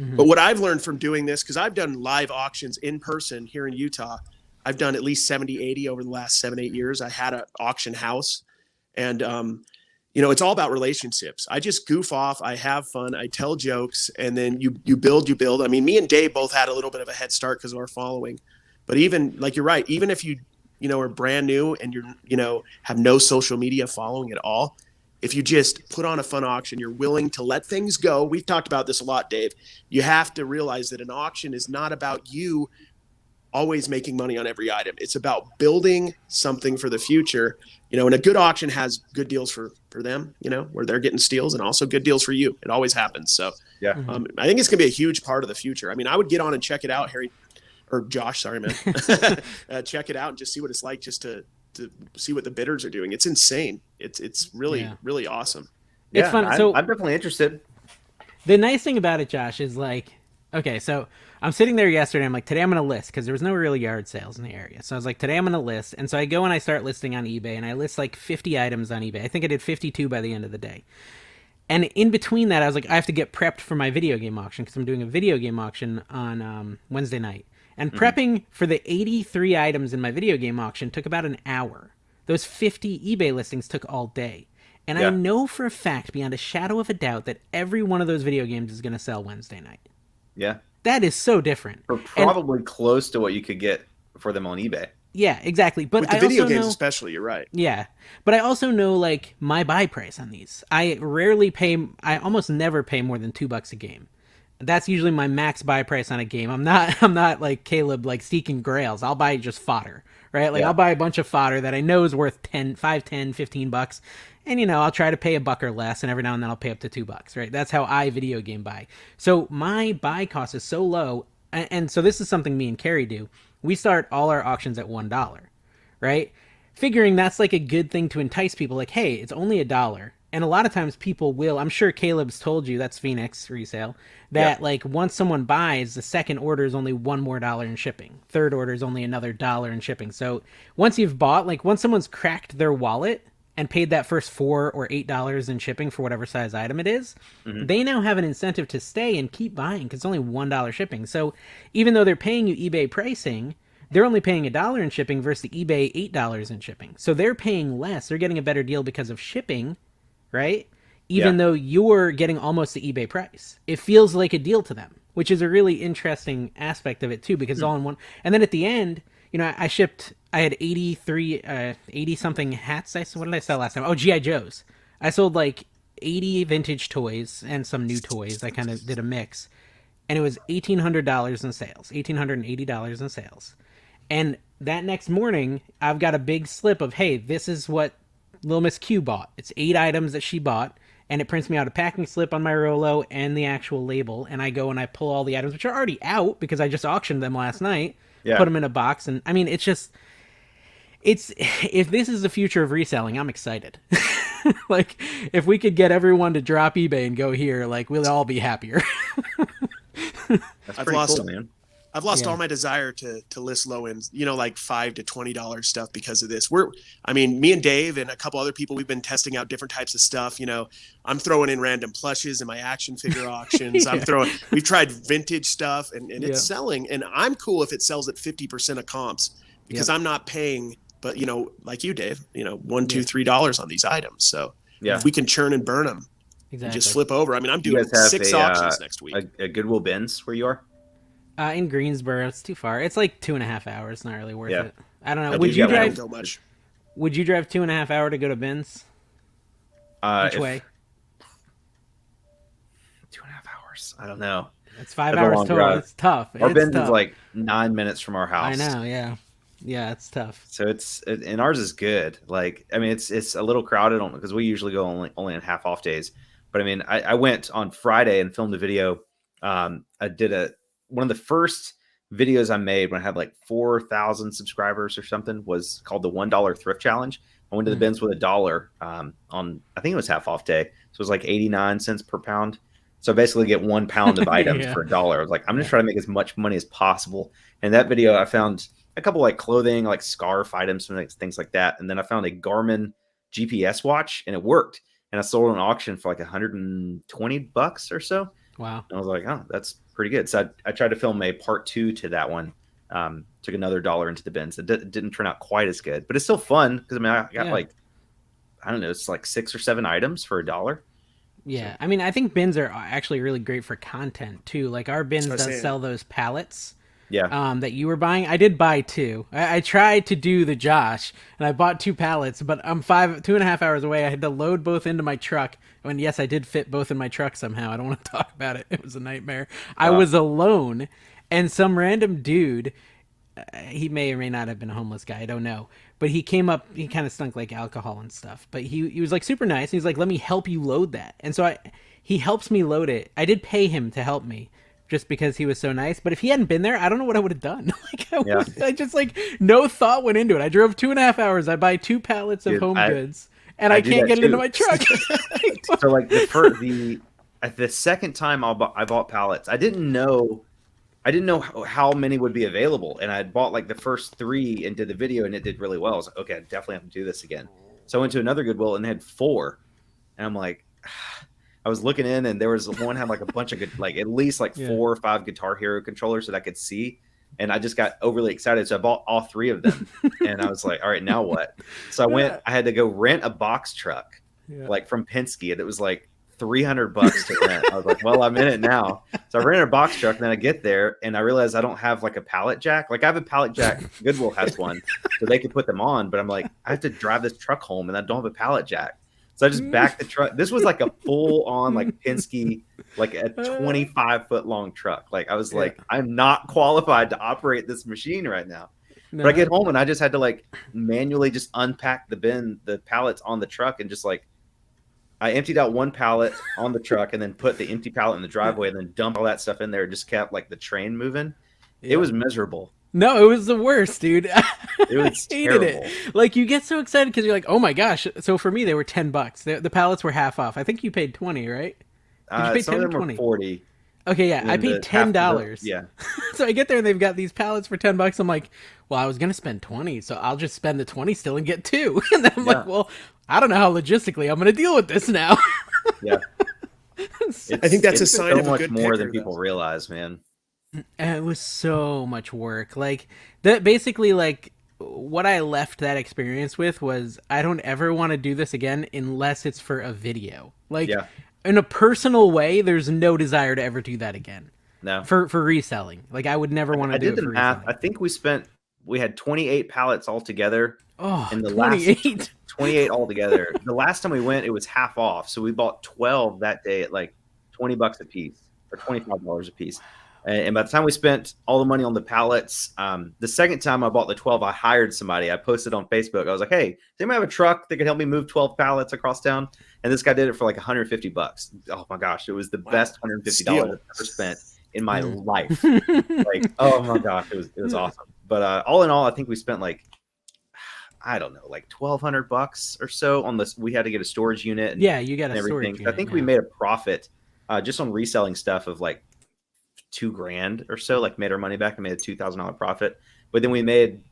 But what I've learned from doing this, because I've done live auctions in person here in Utah, I've done at least 70, 80 over the last 7, 8 years. I had an auction house, and it's all about relationships. I just goof off, I have fun, I tell jokes, and then you build. I mean, me and Dave both had a little bit of a head start because of our following. But even, like, you're right, even if you are brand new and you're have no social media following at all, if you just put on a fun auction, you're willing to let things go. We've talked about this a lot, Dave. You have to realize that an auction is not about you always making money on every item. It's about building something for the future. And a good auction has good deals for them, where they're getting steals, and also good deals for you. It always happens. So yeah, I think it's going to be a huge part of the future. I mean, I would get on and check it out, Harry, or Josh, sorry, man. Check it out and just see what it's like, just to see what the bidders are doing. It's insane. It's really, really awesome. It's fun. I'm definitely interested. The nice thing about it, Josh, is like, okay, so I'm sitting there yesterday. I'm like, today I'm going to list, because there was no real yard sales in the area. So I was like, today I'm going to list. And so I go and I start listing on eBay, and I list like 50 items on eBay. I think I did 52 by the end of the day. And in between that, I was like, I have to get prepped for my video game auction, because I'm doing a video game auction on Wednesday night. And prepping for the 83 items in my video game auction took about an hour. Those 50 eBay listings took all day. And I know for a fact, beyond a shadow of a doubt, that every one of those video games is going to sell Wednesday night. Yeah. That is so different. Or probably close to what you could get for them on eBay. Yeah, exactly. But with the video games especially, you're right. Yeah. But I also know, like, my buy price on these. I almost never pay more than $2 a game. That's usually my max buy price on a game. I'm not like Caleb, like seeking grails. I'll buy just fodder, right? Like, I'll buy a bunch of fodder that I know is worth $5, $10, $15. And, I'll try to pay $1 or less, and every now and then I'll pay up to $2, right? That's how I video game buy. So my buy cost is so low. And so this is something me and Carrie do. We start all our auctions at $1, right? Figuring that's like a good thing to entice people. Like, hey, it's only $1. And a lot of times people will, I'm sure Caleb's told you, that's Phoenix resale, that like once someone buys, the second order is only $1 more in shipping. Third order is only another $1 in shipping. So once you've bought, like once someone's cracked their wallet and paid that first $4 or $8 in shipping for whatever size item it is, they now have an incentive to stay and keep buying, because it's only $1 shipping. So even though they're paying you eBay pricing, they're only paying $1 in shipping versus the eBay $8 in shipping. So they're paying less. They're getting a better deal because of shipping, right? Even though you're getting almost the eBay price. It feels like a deal to them, which is a really interesting aspect of it too, because it's all in one. And then at the end, I had 80 something hats. What did I sell last time? Oh, G.I. Joes. I sold like 80 vintage toys and some new toys. I kind of did a mix. And it was $1,800 in sales, $1,880 in sales. And that next morning, I've got a big slip of, hey, this is what Little Miss Q bought. It's 8 items that she bought, and it prints me out a packing slip on my Rolo and the actual label, and I go and I pull all the items, which are already out because I just auctioned them last night, put them in a box, and I mean, if this is the future of reselling, I'm excited. Like, if we could get everyone to drop eBay and go here, like, we'll all be happier. That's pretty cool, man. I've lost all my desire to list low ends, like $5 to $20 stuff because of this. Me and Dave and a couple other people, we've been testing out different types of stuff. I'm throwing in random plushes in my action figure auctions. We've tried vintage stuff and it's selling. And I'm cool if it sells at 50% of comps, because I'm not paying, but like you, Dave, $1, $2, $3 on these items. So if we can churn and burn them and just flip over. I mean, I'm doing 6 auctions next week. A Goodwill bins where you are? In Greensboro, it's too far. It's like 2.5 hours. Not really worth it. I don't know. Would you drive 2.5 hours to go to Ben's? Which way? 2.5 hours. I don't know. It's 5 hours total. Drive. It's tough. Our Ben's is like 9 minutes from our house. I know. Yeah. Yeah, it's tough. So and ours is good. Like, I mean, it's a little crowded because we usually go only on half off days. But I mean, I went on Friday and filmed a video. I did one of the first videos I made when I had like 4,000 subscribers or something was called the $1 thrift challenge. I went to the bins with $1 on, I think it was half off day. So it was like 89 cents per pound. So basically get 1 pound of items for $1. I was like, I'm going to try to make as much money as possible. And that video, I found a couple like clothing, like scarf items, and things like that. And then I found a Garmin GPS watch and it worked. And I sold an auction for like $120 or so. Wow. And I was like, oh, that's pretty good. So I tried to film a part 2 to that one. Took another $1 into the bins. It didn't turn out quite as good, but it's still fun because I mean, I got like, I don't know, it's like 6 or 7 items for $1. Yeah, I mean, I think bins are actually really great for content too. Like our bins does sell those pallets. Yeah. That you were buying. I did buy 2. I tried to do the Josh, and I bought 2 pallets, but I'm 2.5 hours away. I had to load both into my truck. And yes, I did fit both in my truck somehow. I don't want to talk about it. It was a nightmare. I was alone, and some random dude, he may or may not have been a homeless guy, I don't know. But he came up, he kind of stunk like alcohol and stuff. But he was like super nice. He's like, let me help you load that. And so he helps me load it. I did pay him to help me, just because he was so nice. But if he hadn't been there, I don't know what I would have done. I just like, no thought went into it. I drove 2.5 hours. I buy 2 pallets of home goods, and I can't get it into my truck. So like the second time I bought pallets, I didn't know how many would be available. And I had bought like the first 3 and did the video, and it did really well. I was like, okay, I definitely have to do this again. So I went to another Goodwill and they had 4. And I'm like, I was looking in, and there was one had like a bunch of good, like at least like 4 or 5 Guitar Hero controllers that I could see. And I just got overly excited. So I bought all 3 of them. And I was like, all right, now what? So I had to go rent a box truck, like from Penske. And it was like $300 to rent. I was like, well, I'm in it now. So I rented a box truck, and then I get there and I realized I don't have like a pallet jack. Like I have a pallet jack. Goodwill has one, so they could put them on. But I'm like, I have to drive this truck home, and I don't have a pallet jack. So I just backed the truck. This was like a full on like Penske, like a 25-foot long truck. Like I was like, I'm not qualified to operate this machine right now. No. But I get home, and I just had to like manually just unpack the pallets on the truck, and just like I emptied out 1 pallet on the truck, and then put the empty pallet in the driveway, and then dumped all that stuff in there. And just kept like the train moving. It was miserable. No, it was the worst, dude. It was I hated it. Like you get so excited because you're like, oh my gosh. So for me, they were $10. The pallets were half off. I think you paid 20, right? Did you pay 10 or 20? 40. Okay, yeah, I paid $10. Yeah. So I get there and they've got these pallets for $10. I'm like, well, I was gonna spend 20, so I'll just spend the 20 still and get 2. And then I'm like, well, I don't know how logistically I'm gonna deal with this now. Yeah. I think that's a sign so of a much good more picker, than people realize, man. And it was so much work. Like that, basically, like what I left that experience with was I don't ever want to do this again unless it's for a video. Like in a personal way, there's no desire to ever do that again. No. For reselling. Like I would never want to do it for math. reselling. I think we had 28 pallets altogether. Oh, in the 28. last 28 altogether. The last time we went, it was half off. So we bought 12 that day at like $20 a piece or $25 a piece. And by the time we spent all the money on the pallets, the second time I bought the 12, I hired somebody. I posted on Facebook. I was like, hey, does anybody have a truck that could help me move 12 pallets across town? And this guy did it for like $150. Oh my gosh. It was the best $150 I've ever spent in my life. Like, oh my gosh, it was awesome. But all in all, I think we spent like, I don't know, like $1,200 or so on this. We had to get a storage unit. And, you got a everything. storage unit. I think we made a profit just on reselling stuff of like $2,000 or so. Like made our money back and made a $2,000 profit. But then we made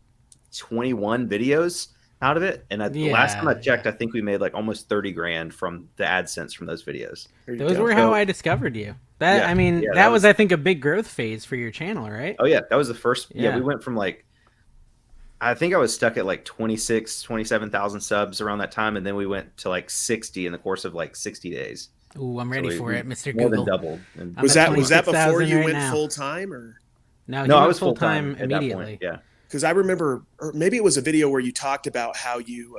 21 videos out of it. And the last time I checked, I think we made like almost $30,000 from the AdSense from those videos. Those were how I discovered you. That was, I think, a big growth phase for your channel, right? Oh yeah, that was the first. Yeah, we went from like, I think I was stuck at like 27,000 subs around that time, and then we went to like 60 in the course of like 60 days. Ooh, I'm ready for it, Mr. More Google. than doubled. And was that before you went now. full time, or? No, I was full time immediately. Yeah, because I remember, or maybe it was a video where you talked about how you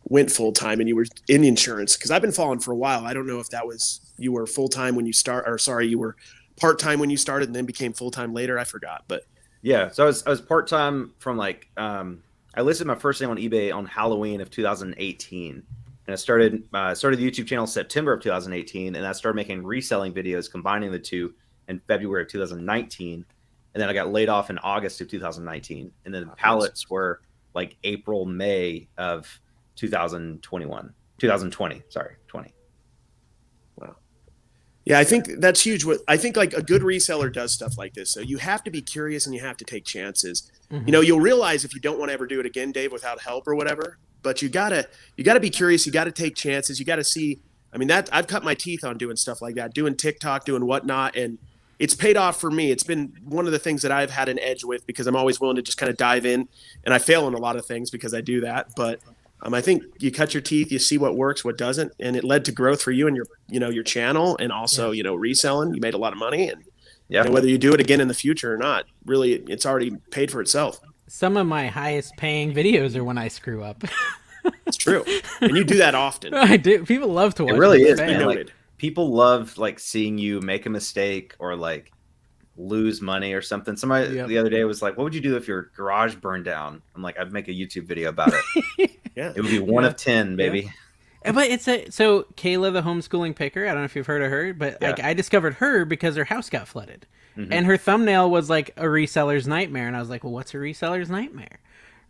went full time and you were in insurance. Because I've been following for a while. I don't know if that was you were full time when you you were part time when you started and then became full time later. I forgot, but. Yeah, so I was part time from like I listed my first name on eBay on Halloween of 2018, and I started the YouTube channel September of 2018, and I started making reselling videos combining the two in February of 2019, and then I got laid off in August of 2019, and then the pallets were like April, May of 2020. Sorry, 20. Wow. Yeah, I think that's huge. I think like a good reseller does stuff like this. So you have to be curious and you have to take chances. Mm-hmm. You know, you'll realize if you don't want to ever do it again, Dave, without help or whatever. But you gotta be curious. You gotta take chances. You gotta see. I mean, that I've cut my teeth on doing stuff like that, doing TikTok, doing whatnot, and it's paid off for me. It's been one of the things that I've had an edge with because I'm always willing to just kind of dive in, and I fail in a lot of things because I do that. But I think you cut your teeth, you see what works, what doesn't, and it led to growth for you and your channel, and also reselling. You made a lot of money, and whether you do it again in the future or not, really, it's already paid for itself. Some of my highest paying videos are when I screw up. It's true, and you do that often. I do. People love to watch. It really is, man. Like, people love like seeing you make a mistake or like lose money or something. Somebody the other day was like, "What would you do if your garage burned down?" I'm like, "I'd make a YouTube video about it." Yeah, it would be one of 10, baby. Yeah. But so Kayla, the homeschooling picker. I don't know if you've heard of her, but like I discovered her because her house got flooded, and her thumbnail was like a reseller's nightmare, and I was like, "Well, what's a reseller's nightmare?"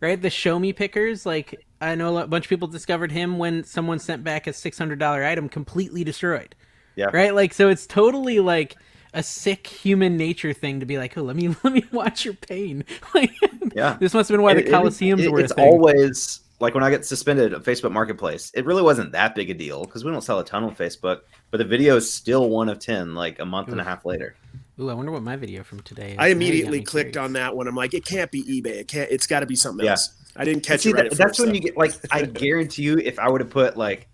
Right? The show me pickers, like I know a bunch of people discovered him when someone sent back a $600 item completely destroyed. Yeah. Right? Like, so it's totally like a sick human nature thing to be like, oh, let me watch your pain. Like, this must have been why the Coliseums were a thing. It's always like when I get suspended at Facebook Marketplace, it really wasn't that big a deal because we don't sell a ton on Facebook, but the video is still one of 10, like a month and a half later. Ooh, I wonder what my video from today is. I immediately clicked on that one. I'm like, it can't be eBay. It's got to be something else. I didn't catch it right at that's first, when you get like, I guarantee you, if I would have put like,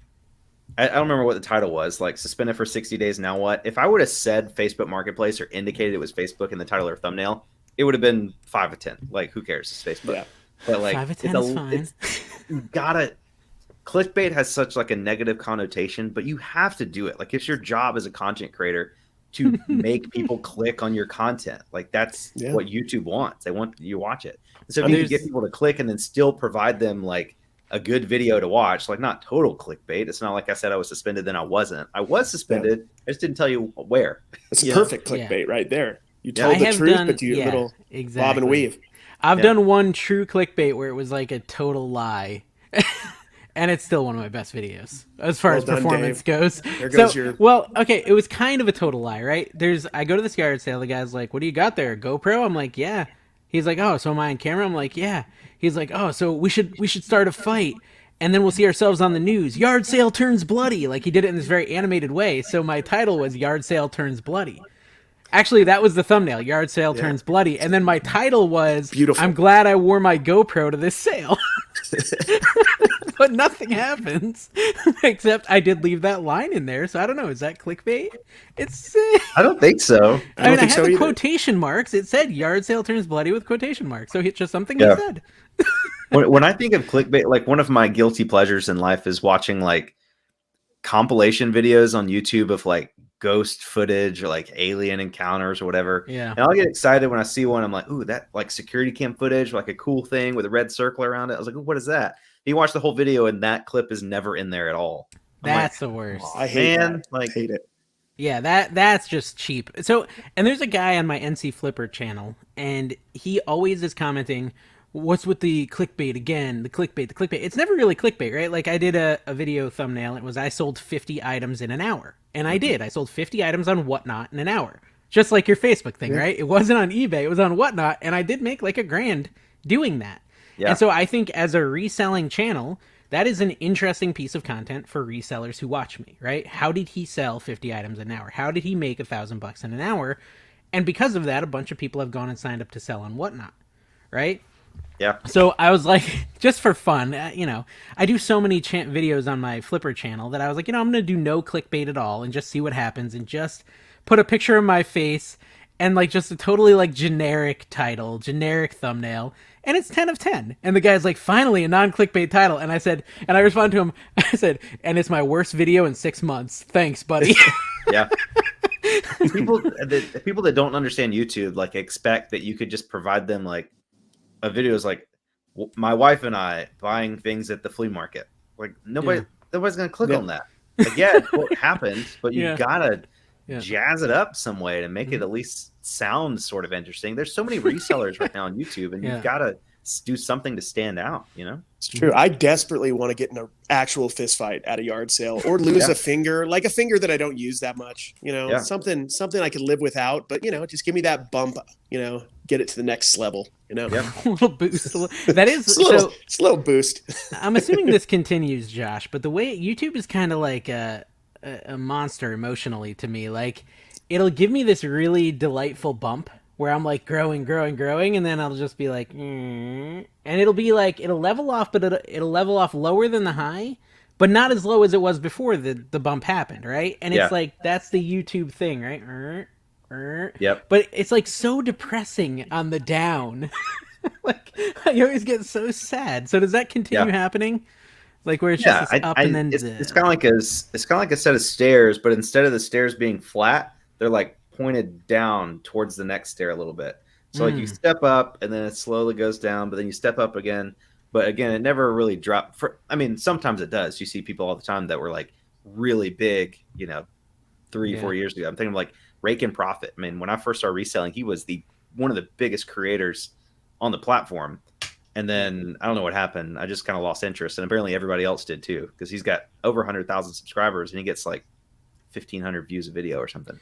I don't remember what the title was, like suspended for 60 days. Now what? If I would have said Facebook Marketplace or indicated it was Facebook in the title or thumbnail, it would have been 5 of 10. Like, who cares? It's Facebook. Yeah. But like, 5 of 10 is fine. You gotta. Clickbait has such like a negative connotation, but you have to do it. Like, it's your job as a content creator to make people click on your content. Like, that's what YouTube wants. They want you to watch it. So if you can get people to click and then still provide them like a good video to watch, like not total clickbait. It's not like I said I was suspended, then I wasn't. I was suspended. I just didn't tell you where. It's perfect clickbait right there. You told the truth, but you little bob and weave. I've done one true clickbait where it was like a total lie. And it's still one of my best videos as far as performance goes. There goes your... Well, okay, it was kind of a total lie, right? I go to this yard sale. The guy's like, "What do you got there? A GoPro?" I'm like, "Yeah." He's like, "Oh, so am I on camera?" I'm like, "Yeah." He's like, "Oh, so we should start a fight, and then we'll see ourselves on the news. Yard sale turns bloody." Like, he did it in this very animated way. So my title was "Yard Sale Turns Bloody." Actually, that was the thumbnail. Yard sale turns bloody, and then my title was beautiful. I'm glad I wore my GoPro to this sale. But nothing happens except I did leave that line in there. So I don't know. Is that clickbait? It's. I don't think so. I had the quotation marks. It said "yard sale turns bloody" with quotation marks. So it's just something he said. when I think of clickbait, like one of my guilty pleasures in life is watching like compilation videos on YouTube of like ghost footage or like alien encounters or whatever. Yeah. And I'll get excited when I see one. I'm like, ooh, that like security cam footage, like a cool thing with a red circle around it. I was like, ooh, what is that? You watch the whole video and that clip is never in there at all. That's the worst. I hate it. Yeah, that's just cheap. So, and there's a guy on my NC Flipper channel, and he always is commenting, "What's with the clickbait again? The clickbait. It's never really clickbait, right? Like, I did a video thumbnail. It was I sold 50 items in an hour. And I did. I sold 50 items on Whatnot in an hour. Just like your Facebook thing, right? It wasn't on eBay. It was on Whatnot. And I did make like $1,000 doing that. Yeah. And so I think as a reselling channel, that is an interesting piece of content for resellers who watch me, right? How did he sell 50 items an hour? How did he make $1,000 in an hour? And because of that, a bunch of people have gone and signed up to sell on Whatnot, right? Yeah. So I was like, just for fun, I do so many videos on my Flipper channel that I was like, I'm going to do no clickbait at all and just see what happens and just put a picture of my face and like just a totally like generic title, generic thumbnail. And it's 10 of 10. And the guy's like, finally a non-clickbait title. And I respond to him, I said, and it's my worst video in 6 months. Thanks, buddy. Yeah. People that don't understand YouTube, like expect that you could just provide them like a video is like my wife and I buying things at the flea market. Like nobody's going to click on that. Like, yeah, it's what happened, but you gotta jazz it up some way to make it at least sound sort of interesting. There's so many resellers right now on YouTube, and you've got to do something to stand out, you know? It's true. I desperately want to get in an actual fist fight at a yard sale or lose a finger, like a finger that I don't use that much, you know, something I could live without, but, you know, just give me that bump, you know, get it to the next level, you know? A little boost. That is it's a little boost. I'm assuming this continues, Josh, but the way YouTube is kind of like a monster emotionally to me. Like, it'll give me this really delightful bump where I'm like growing, and then I'll just be like, and it'll be like, it'll level off, but it'll level off lower than the high, but not as low as it was before the bump happened, right? And it's like, that's the YouTube thing, right? Yep. But it's like so depressing on the down. Like, I always get so sad. So does that continue happening? Like where it's just up and then it's kind of like a set of stairs, but instead of the stairs being flat, they're like pointed down towards the next stair a little bit. So like you step up and then it slowly goes down, but then you step up again. But again, it never really dropped. I mean, sometimes it does. You see people all the time that were like really big, you know, 3-4 years ago. I'm thinking of like Rake and Profit. I mean, when I first started reselling, he was one of the biggest creators on the platform. And then I don't know what happened. I just kind of lost interest. And apparently everybody else did too, because he's got over 100,000 subscribers and he gets like 1,500 views a video or something.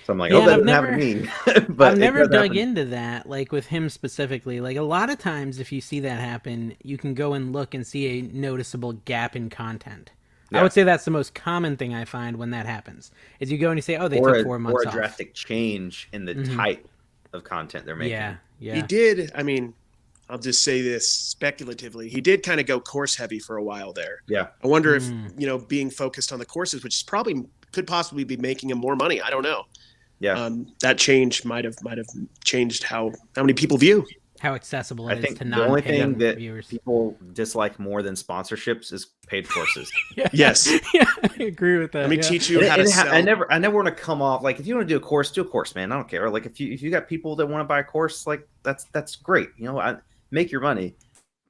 So I'm like, that doesn't happen to me. But I've never dug into that, like with him specifically. Like a lot of times if you see that happen, you can go and look and see a noticeable gap in content. I would say that's the most common thing I find when that happens. Is you go and you say, oh, they took 4 months off. Or a drastic change in the type of content they're making. Yeah. He did, I mean, I'll just say this speculatively. He did kind of go course heavy for a while there. Yeah. I wonder if, you know, being focused on the courses, which is could possibly be making him more money. I don't know. Yeah. That change might have changed how many people view. How accessible it is to the only thing that viewers. People dislike more than sponsorships is paid courses. Yes. Yeah, I agree with that. Let me teach you how to sell. I never want to come off like, if you want to do a course, man. I don't care. Like if you got people that want to buy a course, like that's great. You know, make your money.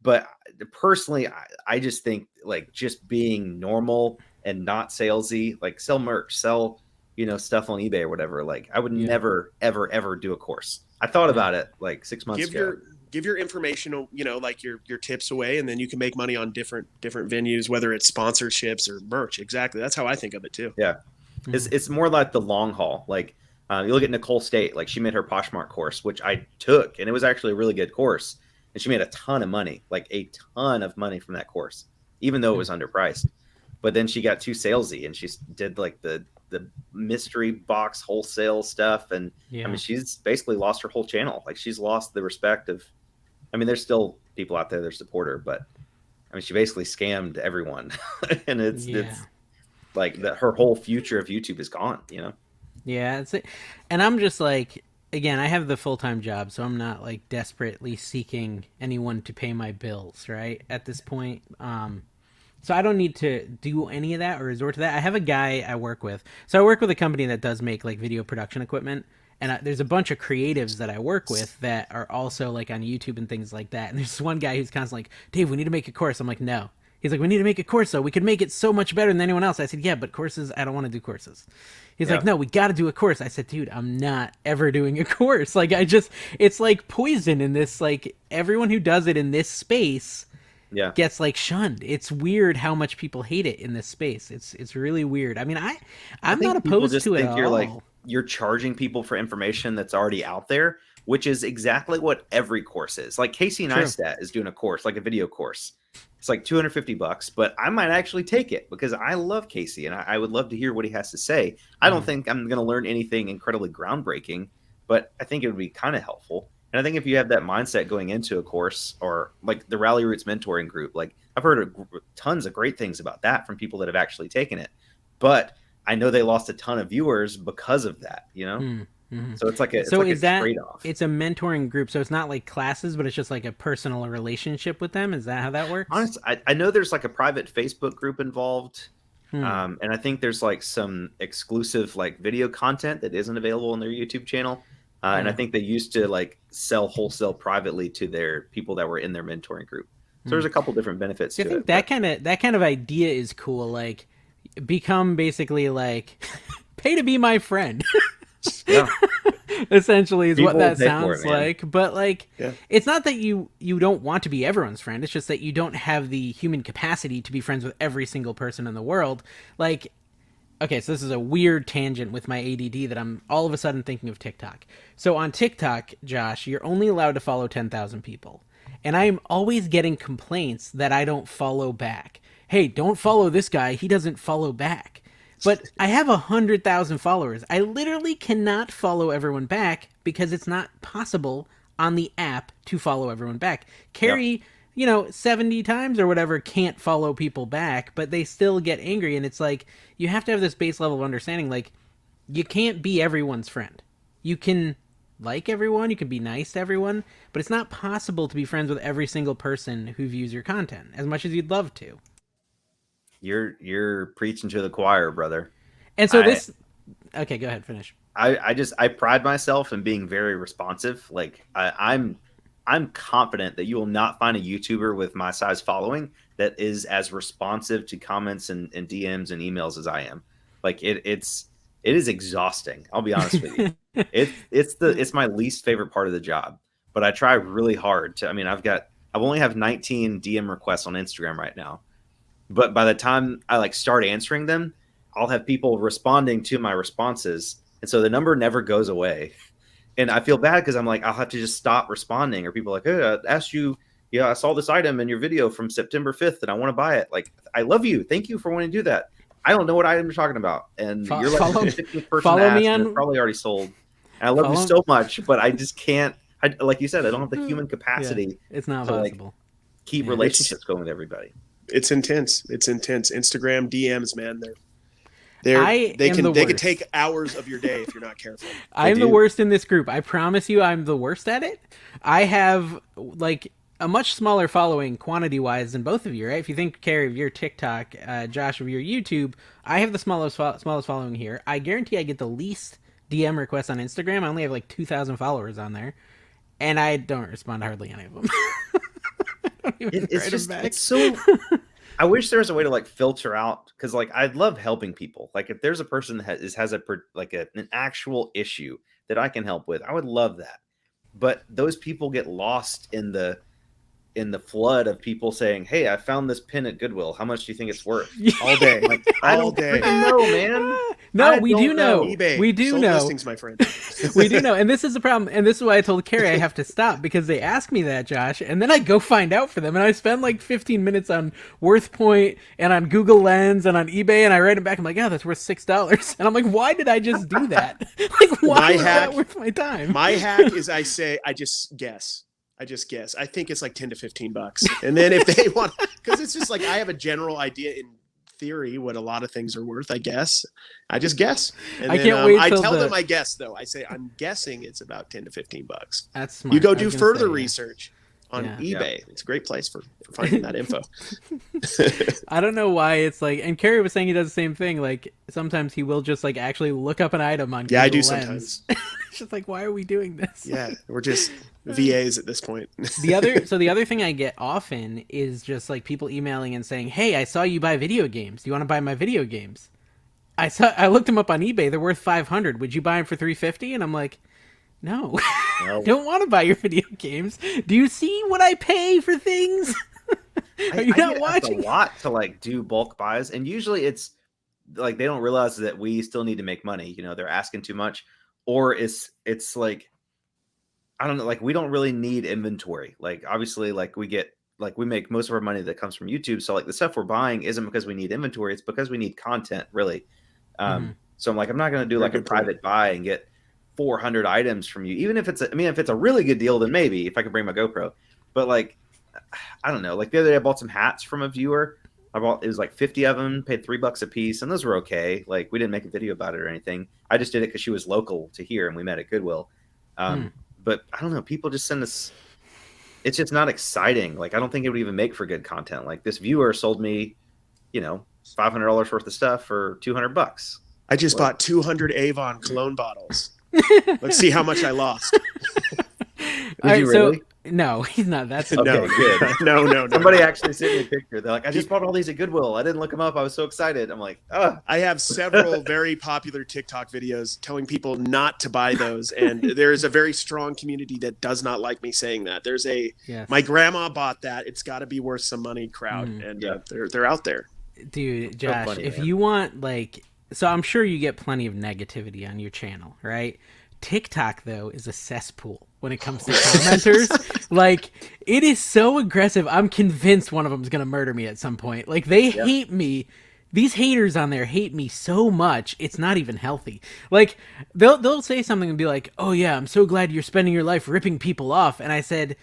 But personally, I just think like just being normal and not salesy, like sell merch, sell, you know, stuff on eBay or whatever. Like I would never, ever do a course. I thought about it like 6 months ago. Give your information, you know, like your tips away, and then you can make money on different venues, whether it's sponsorships or merch. Exactly. That's how I think of it too. Yeah. It's more like the long haul. Like you look at Nicole State, like she made her Poshmark course, which I took, and it was actually a really good course. And she made a ton of money, like a ton of money from that course, even though it was underpriced. But then she got too salesy and she did like the mystery box wholesale stuff. And I mean, she's basically lost her whole channel. Like she's lost the respect of, I mean, there's still people out there that support her, but I mean, she basically scammed everyone. And it's like that her whole future of YouTube is gone, you know? Yeah. And I'm just like, again, I have the full-time job, so I'm not like desperately seeking anyone to pay my bills, right? At this point. So I don't need to do any of that or resort to that. I have a guy I work with. So I work with a company that does make like video production equipment. And there's a bunch of creatives that I work with that are also like on YouTube and things like that. And there's one guy who's constantly like, Dave, we need to make a course. I'm like, no. He's like, we need to make a course though. We could make it so much better than anyone else. I said, yeah, but courses, I don't want to do courses. He's like, no, we got to do a course. I said, dude, I'm not ever doing a course. Like it's like poison in this, like everyone who does it in this space gets like shunned. It's weird how much people hate it in this space. It's really weird. I mean, I'm not opposed to it at you're all. Like, you're charging people for information that's already out there, which is exactly what every course is. Like Casey Neistat is doing a course, like a video course. It's like $250, but I might actually take it because I love Casey and I would love to hear what he has to say. I don't think I'm going to learn anything incredibly groundbreaking, but I think it would be kind of helpful. And I think if you have that mindset going into a course or like the Rally Roots mentoring group, like I've heard tons of great things about that from people that have actually taken it, but I know they lost a ton of viewers because of that, you know? Mm-hmm. So it's like a trade-off. It's a mentoring group, so it's not like classes, but it's just like a personal relationship with them. Is that how that works? Honestly, I know there's like a private Facebook group involved. And I think there's like some exclusive like video content that isn't available on their YouTube channel. And I think they used to like sell wholesale privately to their people that were in their mentoring group. So there's a couple different benefits to it. I think that kind of idea is cool. Like become basically like pay to be my friend. Yeah. Essentially is People what that pay for sounds it, man. like. But like, it's not that you don't want to be everyone's friend. It's just that you don't have the human capacity to be friends with every single person in the world. Like, okay, so this is a weird tangent with my ADD that I'm all of a sudden thinking of TikTok. So on TikTok, Josh, you're only allowed to follow 10,000 people. And I'm always getting complaints that I don't follow back. Hey, don't follow this guy. He doesn't follow back. But I have 100,000 followers. I literally cannot follow everyone back because it's not possible on the app to follow everyone back. Carrie, 70 times or whatever can't follow people back, but they still get angry. And it's like, you have to have this base level of understanding. Like, you can't be everyone's friend. You can like everyone, you can be nice to everyone, but it's not possible to be friends with every single person who views your content as much as you'd love to. You're preaching to the choir, brother. And so okay, go ahead, finish. I pride myself in being very responsive. Like I'm confident that you will not find a YouTuber with my size following that is as responsive to comments and DMs and emails as I am. Like it is exhausting. I'll be honest with you. It's my least favorite part of the job, but I try really hard to. I mean, I only have 19 DM requests on Instagram right now. But by the time I start answering them, I'll have people responding to my responses. And so the number never goes away. And I feel bad because I'm like, I'll have to just stop responding. Or people are like, hey, I asked you, I saw this item in your video from September 5th and I want to buy it. Like, I love you. Thank you for wanting to do that. I don't know what item you're talking about. And you're like the 15th person follow asked, me on, and it's probably already sold. And I love you so much, but I just can't. Like you said, I don't have the human capacity. It's not possible. Keep relationships going with everybody. It's intense. It's intense. Instagram DMs, man. They can take hours of your day if you're not careful. I'm the worst in this group. I promise you, I'm the worst at it. I have a much smaller following quantity wise than both of you, right? If you think, Carrie, of your TikTok, Josh, of your YouTube, I have the smallest following here. I guarantee I get the least DM requests on Instagram. I only have 2,000 followers on there, and I don't respond to hardly any of them. It's so. I wish there was a way to filter out, because I love helping people. Like if there's a person that has an actual issue that I can help with, I would love that. But those people get lost in the flood of people saying, "Hey, I found this pin at Goodwill. How much do you think it's worth?" All day, I don't know, man. No, we do know. eBay. We do Sold know. Listings, my friend. We do know, and this is the problem. And this is why I told Carrie I have to stop, because they ask me that, Josh, and then I go find out for them, and I spend 15 minutes on WorthPoint and on Google Lens and on eBay, and I write them back. I'm like, "Yeah, that's worth $6," and I'm like, "Why did I just do that? Why is that worth my time?" My hack is I just guess. I think it's $10 to $15. And then if they want, because it's just I have a general idea in theory what a lot of things are worth, I guess. I just guess. And I can't wait. I tell them I guess, though. I say, I'm guessing it's about $10 to $15. That's smart. You go do further research on eBay. Yeah. It's a great place for finding that info. I don't know why it's and Carrie was saying he does the same thing. Sometimes he will just actually look up an item on Google I do Lens. sometimes. It's just why are we doing this? Yeah, we're just VAs at this point. The other thing I get often is just people emailing and saying, "Hey, I saw you buy video games. Do you want to buy my video games?" I looked them up on eBay. They're worth $500. Would you buy them for $350? And I'm like, no. I don't want to buy your video games. Do you see what I pay for things? Are you not watching? It's a lot to do bulk buys, and usually it's they don't realize that we still need to make money. They're asking too much, or it's I don't know. We don't really need inventory. Obviously, we get we make most of our money that comes from YouTube. So the stuff we're buying isn't because we need inventory. It's because we need content, really. So I'm not going to do a private buy and get 400 items from you, even if it's if it's a really good deal, then maybe if I could bring my GoPro. But I don't know. The other day I bought some hats from a viewer. It was 50 of them, paid $3 a piece, and those were okay. We didn't make a video about it or anything. I just did it because she was local to here and we met at Goodwill. But I don't know. People just send us. It's just not exciting. I don't think it would even make for good content. This viewer sold me, $500 worth of stuff for $200. I just bought 200 Avon cologne bottles. Let's see how much I lost. All right, really? No, he's not. That's Okay, No, good. no. Somebody actually sent me a picture. They're like, I just bought all these at Goodwill. I didn't look them up. I was so excited. I'm like, oh. I have several very popular TikTok videos telling people not to buy those, and there's a very strong community that does not like me saying that. There's yes. my grandma bought that. It's got to be worth some money crowd, and they're out there. Dude, Josh, funny, if man. you want so I'm sure you get plenty of negativity on your channel, right? TikTok though is a cesspool when it comes to commenters. Like, it is so aggressive. I'm convinced one of them is gonna murder me at some point. Like, they hate me. These haters on there hate me so much, it's not even healthy. Like, they'll say something and be like, "Oh yeah, I'm so glad you're spending your life ripping people off." And I said,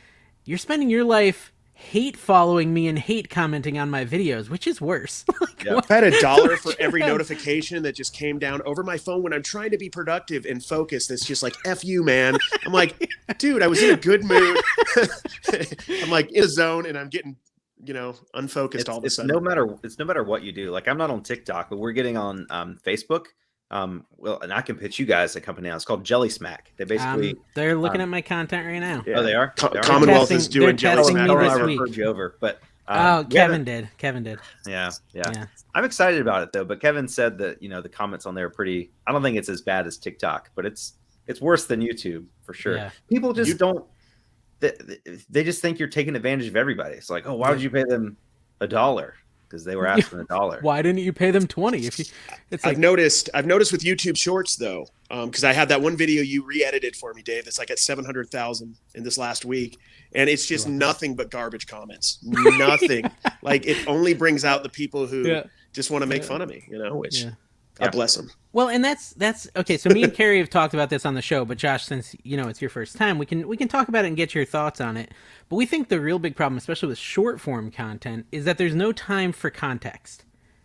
"You're spending your life hate following me and hate commenting on my videos, which is worse." Like, Yeah. I had $1 for every notification that just came down over my phone when I'm trying to be productive and focused. It's just like, F you, man. I'm like, dude, I was in a good mood. I'm like in a zone, and I'm getting, unfocused all of a sudden. It's no matter what you do. Like, I'm not on TikTok, but we're getting on Facebook. Well, and I can pitch you guys a company now. It's called Jelly Smack. They basically they're looking at my content right now. Oh, they are. Commonwealth is doing they're Jelly testing Smack. me I this week. referred you over, but Kevin did. Yeah. I'm excited about it though. But Kevin said that the comments on there are pretty. I don't think it's as bad as TikTok, but it's worse than YouTube for sure. Yeah. People just don't. They just think you're taking advantage of everybody. It's like, oh, why would you pay them $1? Because they were asking $1. Why didn't you pay them 20? It's like, I've noticed with YouTube Shorts though, because I had that one video you re-edited for me, Dave. That's like at 700,000 in this last week, and it's just nothing but garbage comments. Nothing. Like, it only brings out the people who just want to make fun of me. Which God bless them. Well, and that's okay. So me and Carrie have talked about this on the show, but Josh, since it's your first time, we can talk about it and get your thoughts on it. But we think the real big problem, especially with short form content, is that there's no time for context.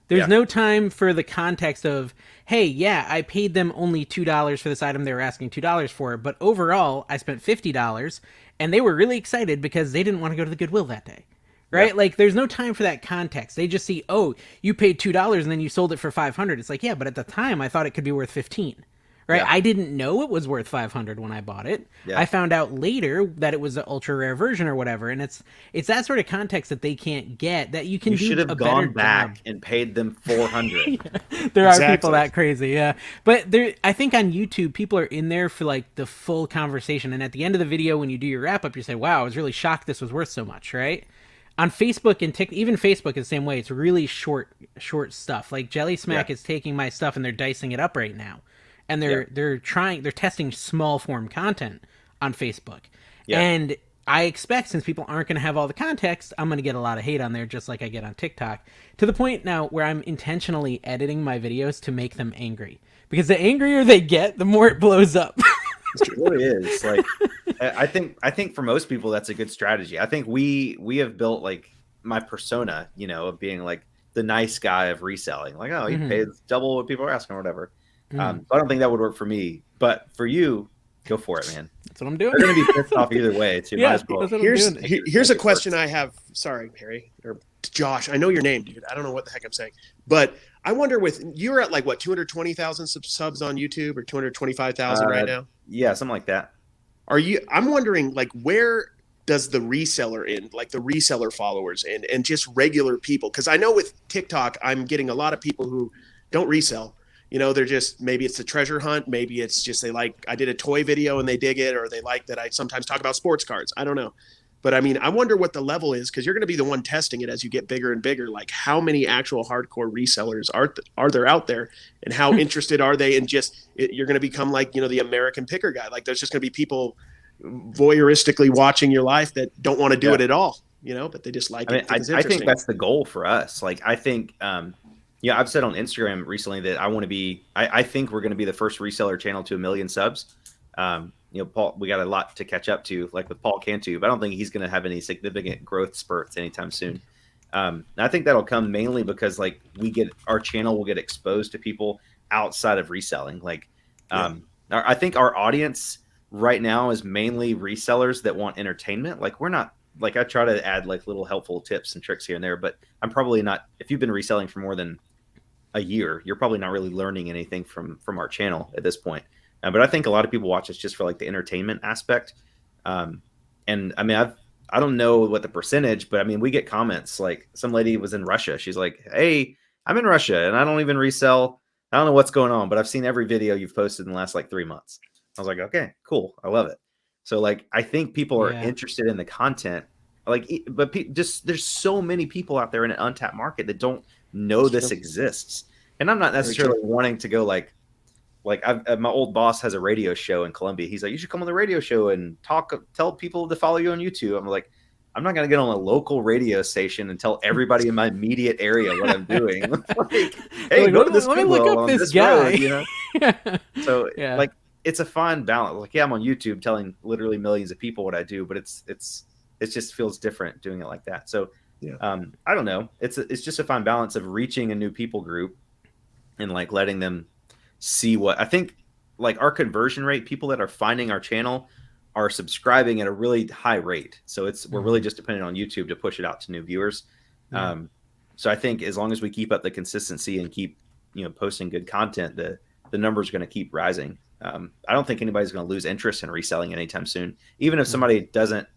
There's no time for the context of, hey, yeah, I paid them only $2 for this item they were asking $2 for, but overall I spent $50, and they were really excited because they didn't want to go to the Goodwill that day. Right? Yeah. Like, there's no time for that context. They just see, oh, you paid $2 and then you sold it for $500. It's like, yeah, but at the time I thought it could be worth $15. Right? Yeah. I didn't know it was worth $500 when I bought it. Yeah. I found out later that it was an ultra rare version or whatever. And it's that sort of context that they can't get, that you can do a better job. You should have gone back and paid them $400. There are people that crazy, yeah. But I think on YouTube, people are in there for like the full conversation. And at the end of the video, when you do your wrap up, you say, wow, I was really shocked this was worth so much, right? On Facebook and TikTok, even Facebook is the same way. It's really short stuff. Like, Jelly Smack is taking my stuff and they're dicing it up right now, and they're testing small form content on Facebook. Yeah. And I expect, since people aren't going to have all the context, I'm going to get a lot of hate on there, just like I get on TikTok. To the point now where I'm intentionally editing my videos to make them angry, because the angrier they get, the more it blows up. It really is. Like, I think for most people that's a good strategy. I think we have built like my persona, of being like the nice guy of reselling. Like, oh, you paid double what people are asking or whatever. So I don't think that would work for me, but for you, go for it, man. That's what I'm doing. They're going to be pissed off either way. So might as well. Here's a question I have. Sorry, Harry or Josh. I know your name, dude. I don't know what the heck I'm saying, but I wonder, you're at like what, 220,000 subs on YouTube, or 225,000 right now? Yeah, something like that. I'm wondering, like, where does the reseller end, like the reseller followers end, and just regular people? Because I know with TikTok, I'm getting a lot of people who don't resell. They're just, maybe it's a treasure hunt. Maybe it's just I did a toy video and they dig it, or they like that I sometimes talk about sports cards. I don't know. But I mean, I wonder what the level is, because you're going to be the one testing it as you get bigger and bigger. Like, how many actual hardcore resellers are there out there, and how interested are they in you're going to become like, the American picker guy. Like, there's just going to be people voyeuristically watching your life that don't want to do it at all, but they just like it. I think that's the goal for us. Like, I think, I've said on Instagram recently that I want to be, I think we're going to be the first reseller channel to 1 million subs. Paul, we got a lot to catch up to, like with Paul Cantu, but I don't think he's going to have any significant growth spurts anytime soon. I think that'll come mainly because like our channel will get exposed to people outside of reselling. Like, I think our audience right now is mainly resellers that want entertainment. Like, we're not, like, I try to add like little helpful tips and tricks here and there, but I'm probably not, if you've been reselling for more than a year, you're probably not really learning anything from our channel at this point. But I think a lot of people watch us just for like the entertainment aspect. And And I mean, I don't know what the percentage, but I mean, we get comments like some lady was in Russia. She's like, "Hey, I'm in Russia and I don't even resell. I don't know what's going on, but I've seen every video you've posted in the last like 3 months." I was like, "Okay, cool. I love it." So like, I think people are interested in the content. Like, but just there's so many people out there in an untapped market that don't know this exists. And I'm not necessarily wanting to go like my old boss has a radio show in Columbia. He's like, you should come on the radio show and tell people to follow you on YouTube. I'm like, I'm not going to get on a local radio station and tell everybody in my immediate area what I'm doing. Like, hey, like, go to this Goodwill on this guy. Road, you know? So like, it's a fine balance. Like, yeah, I'm on YouTube telling literally millions of people what I do, but it just feels different doing it like that. So I don't know. It's just a fine balance of reaching a new people group and like letting them see what I think. Like, our conversion rate, people that are finding our channel are subscribing at a really high rate. So we're really just dependent on YouTube to push it out to new viewers. So I think as long as we keep up the consistency and keep, posting good content, the numbers are going to keep rising. I don't think anybody's going to lose interest in reselling anytime soon. Even if somebody doesn't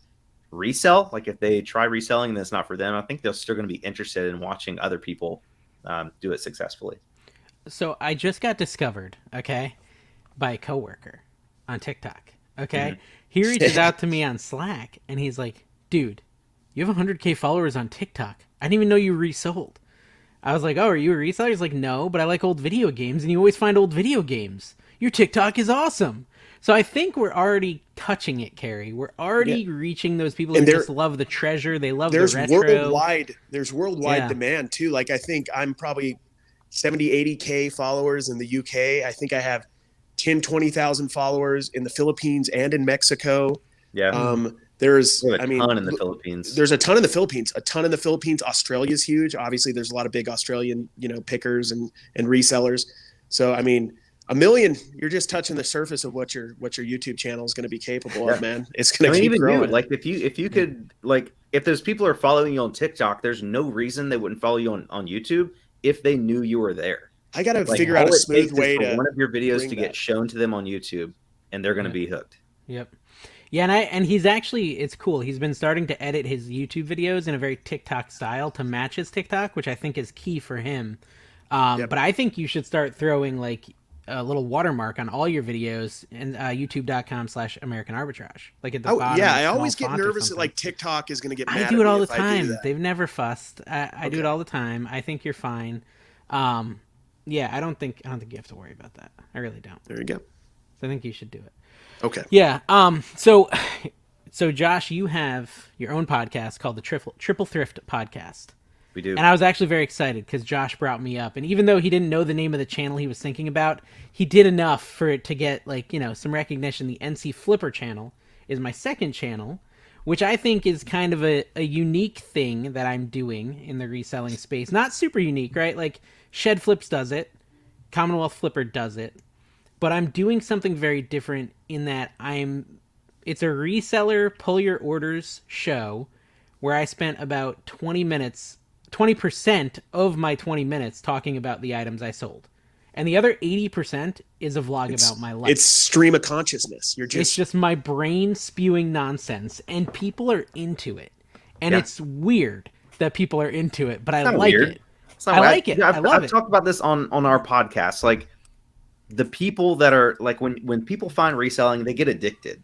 resell, like if they try reselling and it's not for them, I think they're still going to be interested in watching other people do it successfully. So I just got discovered, by a coworker on TikTok. He reaches out to me on Slack and he's like, dude, you have 100K followers on TikTok. I didn't even know you resold. I was like, oh, are you a reseller? He's like, no, but I like old video games and you always find old video games. Your TikTok is awesome. So I think we're already touching it, Carrie. We're already reaching those people who just love the treasure. They love the retro. There's worldwide demand too. Like, I think I'm probably 70, 80K followers in the UK. I think I have 10, 20,000 followers in the Philippines and in Mexico. There's a ton in the Philippines. There's a ton in the Philippines. Australia's huge. Obviously, there's a lot of big Australian, pickers and resellers. So, I mean, 1 million, you're just touching the surface of what your YouTube channel is going to be capable of, man. It's going to keep growing. Like, if you could, like, if those people are following you on TikTok, there's no reason they wouldn't follow you on YouTube if they knew you were there. I got to figure out a smooth way to one of your videos to get shown to them on YouTube, and they're going to be hooked. Yep. Yeah, and he's actually, it's cool. He's been starting to edit his YouTube videos in a very TikTok style to match his TikTok, which I think is key for him. But I think you should start throwing like a little watermark on all your videos and youtube.com/American Arbitrage. Like at the bottom. Yeah, I always get nervous that like TikTok is going to get mad I do it all the time. They've never fussed. I do it all the time. I think you're fine. Yeah, I don't think you have to worry about that. I really don't. There you go. So I think you should do it. Okay. Yeah. So Josh, you have your own podcast called the Triple Thrift Podcast. We do. And I was actually very excited because Josh brought me up, and even though he didn't know the name of the channel he was thinking about, he did enough for it to get some recognition. The NC Flipper channel is my second channel, which I think is kind of a unique thing that I'm doing in the reselling space. Not super unique, right? Like Shed Flips does it, Commonwealth Flipper does it, but I'm doing something very different in that it's a reseller pull your orders show where I spent about 20% of my 20 minutes talking about the items I sold. And the other 80% is a vlog about my life. It's stream of consciousness. It's just my brain spewing nonsense, and people are into it. And it's weird that people are into it, but I like it. I like it. I love it. I've talked about this on our podcast. Like, the people that are like, when people find reselling, they get addicted.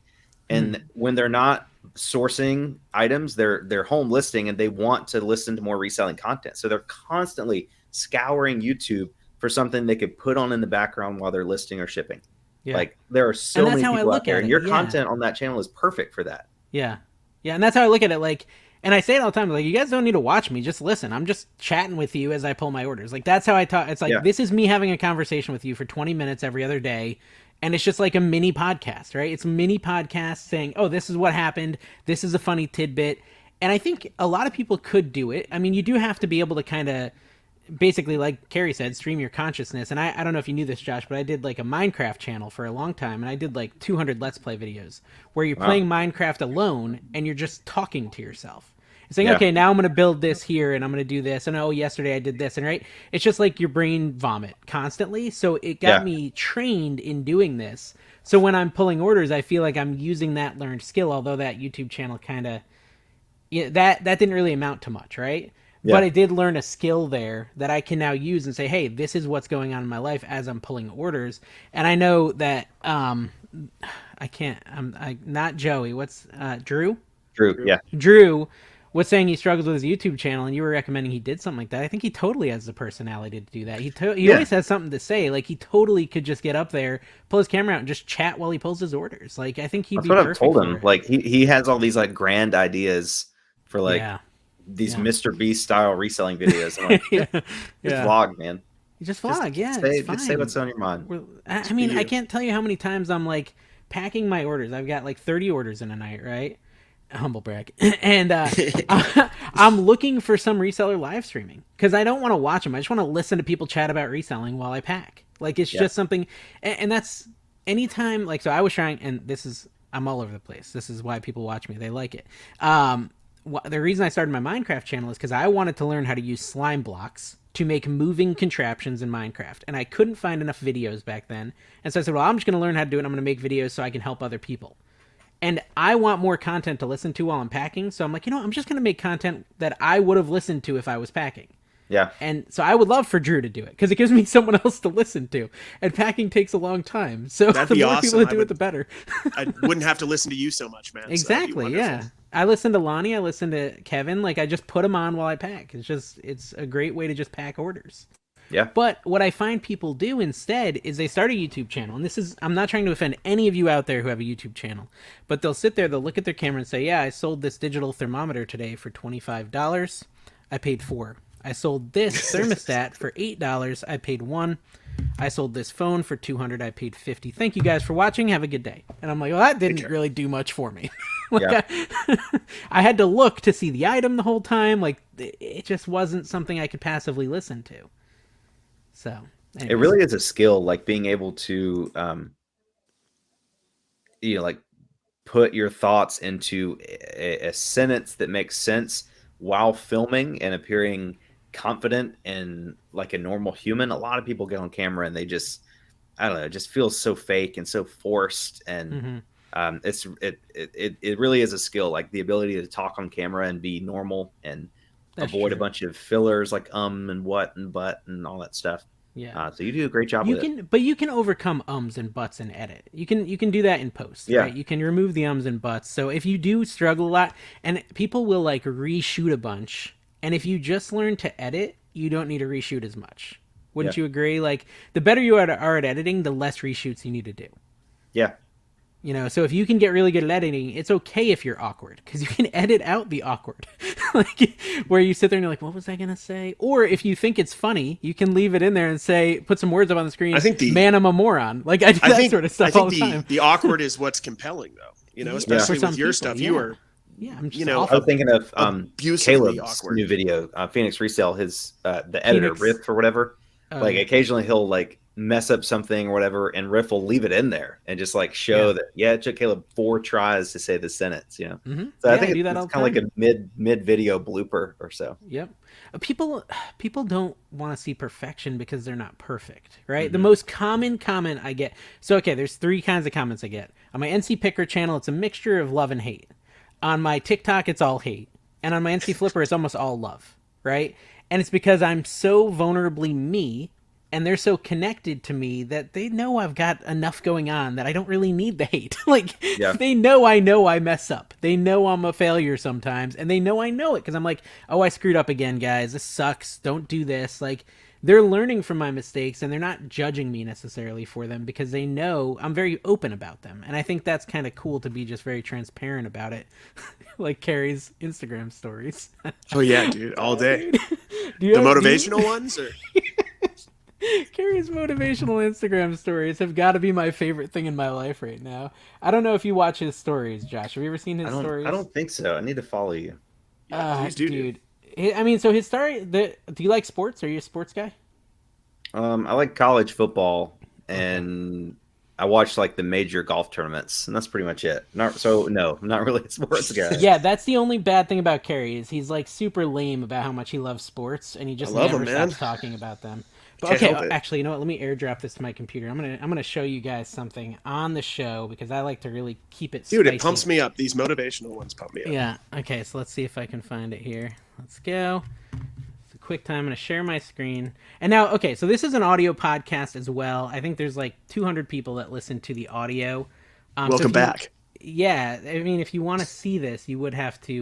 And when they're not sourcing items, they're home listing, and they want to listen to more reselling content. So they're constantly scouring YouTube for something they could put on in the background while they're listing or shipping. Yeah. Like, there are so many people out there, and your content on that channel is perfect for that. Yeah. Yeah. And that's how I look at it. Like, and I say it all the time, like, you guys don't need to watch me. Just listen. I'm just chatting with you as I pull my orders. Like, that's how I talk. It's like, this is me having a conversation with you for 20 minutes every other day. And it's just like a mini podcast, right? It's a mini podcast saying, oh, this is what happened. This is a funny tidbit. And I think a lot of people could do it. I mean, you do have to be able to kind of basically, like Carrie said, stream your consciousness. And I don't know if you knew this, Josh, but I did like a Minecraft channel for a long time. And I did like 200 Let's Play videos where you're playing Minecraft alone and you're just talking to yourself. It's saying, Yeah. okay, now I'm going to build this here and I'm going to do this. And oh, yesterday I did this. And right. It's just like your brain vomit constantly. So it got Yeah. me trained in doing this. So when I'm pulling orders, I feel like I'm using that learned skill, although that YouTube channel kind of, yeah, that didn't really amount to much, right? But Yeah. I did learn a skill there that I can now use and say, hey, this is what's going on in my life as I'm pulling orders. And I know that I can't. I not Joey. What's Drew? True. Yeah. Drew was saying he struggles with his YouTube channel, and you were recommending he did something like that. I think he totally has the personality to do that. He always has something to say. Like he totally could just get up there, pull his camera out, and just chat while he pulls his orders. Like I think he'd That's be what perfect I've told for him. it. Like he has all these like grand ideas for like Yeah. these Yeah. Mr. Beast style reselling videos. I'm like, Yeah. just Yeah. vlog, man. You just vlog, yeah, Say, it's fine. just say what's on your mind. I mean, I can't tell you how many times I'm like packing my orders. I've got like 30 orders in a night, right? Humble brag. And I'm looking for some reseller live streaming because I don't want to watch them. I just want to listen to people chat about reselling while I pack. Like it's just something, and that's anytime. Like so, I was trying, and this is I'm all over the place. This is why people watch me. They like it. The reason I started my Minecraft channel is because I wanted to learn how to use slime blocks to make moving contraptions in Minecraft. And I couldn't find enough videos back then. And so I said, well, I'm just going to learn how to do it. I'm going to make videos so I can help other people. And I want more content to listen to while I'm packing. So I'm like, I'm just going to make content that I would have listened to if I was packing. Yeah. And so I would love for Drew to do it because it gives me someone else to listen to. And packing takes a long time. So the more people that do it, the better. I wouldn't have to listen to you so much, man. Exactly. So yeah. I listen to Lonnie. I listen to Kevin. Like I just put them on while I pack. It's a great way to just pack orders. Yeah. But what I find people do instead is they start a YouTube channel. And I'm not trying to offend any of you out there who have a YouTube channel, but they'll sit there, they'll look at their camera and say, yeah, I sold this digital thermometer today for $25. I paid $4. I sold this thermostat for $8. I paid $1. I sold this phone for $200. I paid $50. Thank you guys for watching. Have a good day. And I'm like, well, that didn't really do much for me. I had to look to see the item the whole time. Like it just wasn't something I could passively listen to. So anyways. It really is a skill, like being able to, like put your thoughts into a sentence that makes sense while filming and appearing confident and like a normal human. A lot of people get on camera and they just, I don't know, it just feels so fake and so forced. And it really is a skill, like the ability to talk on camera and be normal and avoid a bunch of fillers like and what and but and all that stuff. Yeah. So you do a great job with it. But you can overcome ums and buts in edit. You can do that in post. Yeah. Right? You can remove the ums and buts. So if you do struggle a lot, and people will like reshoot a bunch, and if you just learn to edit, you don't need to reshoot as much. Wouldn't you agree? Like the better you are at editing, the less reshoots you need to do. Yeah. So if you can get really good at editing, it's okay if you're awkward because you can edit out the awkward, like where you sit there and you're like, what was I going to say? Or if you think it's funny, you can leave it in there and say, put some words up on the screen. I think man, I'm a moron. Like I do that sort of stuff all the time. The awkward is what's compelling though, especially with your stuff. Yeah. You are, I'm just I was thinking of Caleb's awkward. new video, Phoenix Resale, his the editor Riff or whatever. Like occasionally he'll like mess up something or whatever, and Riff will leave it in there and just like show that it took Caleb 4 tries to say the sentence. So I think it's kind of like a mid video blooper or so. Yep. People don't want to see perfection because they're not perfect, right? The most common comment I get. So there's 3 kinds of comments I get on my NC Picker channel. It's a mixture of love and hate. On my TikTok, it's all hate, and on my NC Flipper, it's almost all love, right? And it's because I'm so vulnerably me, and they're so connected to me that they know I've got enough going on that I don't really need the hate. They know I mess up. They know I'm a failure sometimes, and they know I know it because I'm like, oh, I screwed up again, guys. This sucks. Don't do this. Like, they're learning from my mistakes, and they're not judging me necessarily for them because they know I'm very open about them. And I think that's kind of cool to be just very transparent about it. Like Carrie's Instagram stories. Oh yeah, dude, all day. The motivational ones, or Carrie's motivational Instagram stories have got to be my favorite thing in my life right now. I don't know if you watch his stories, Josh. Have you ever seen his stories? I don't think so. I need to follow you. Dude. I mean, so his story. Do you like sports? Are you a sports guy? I like college football and I watch like the major golf tournaments, and that's pretty much it. No, I'm not really a sports guy. Yeah, that's the only bad thing about Kerry is he's like super lame about how much he loves sports, and he I just love never him, man. stops talking about them. But Can't okay, help it. actually, you know what? Let me airdrop this to my computer. I'm gonna show you guys something on the show because I like to really keep it Dude, spicy. it pumps me up. These motivational ones pump me up. Yeah. Okay, so let's see if I can find it here. Let's go. It's a quick time. I'm gonna share my screen. And now, okay, so this is an audio podcast as well. I think there's like 200 people that listen to the audio. So Welcome back. Yeah, I mean, if you want to see this, you would have to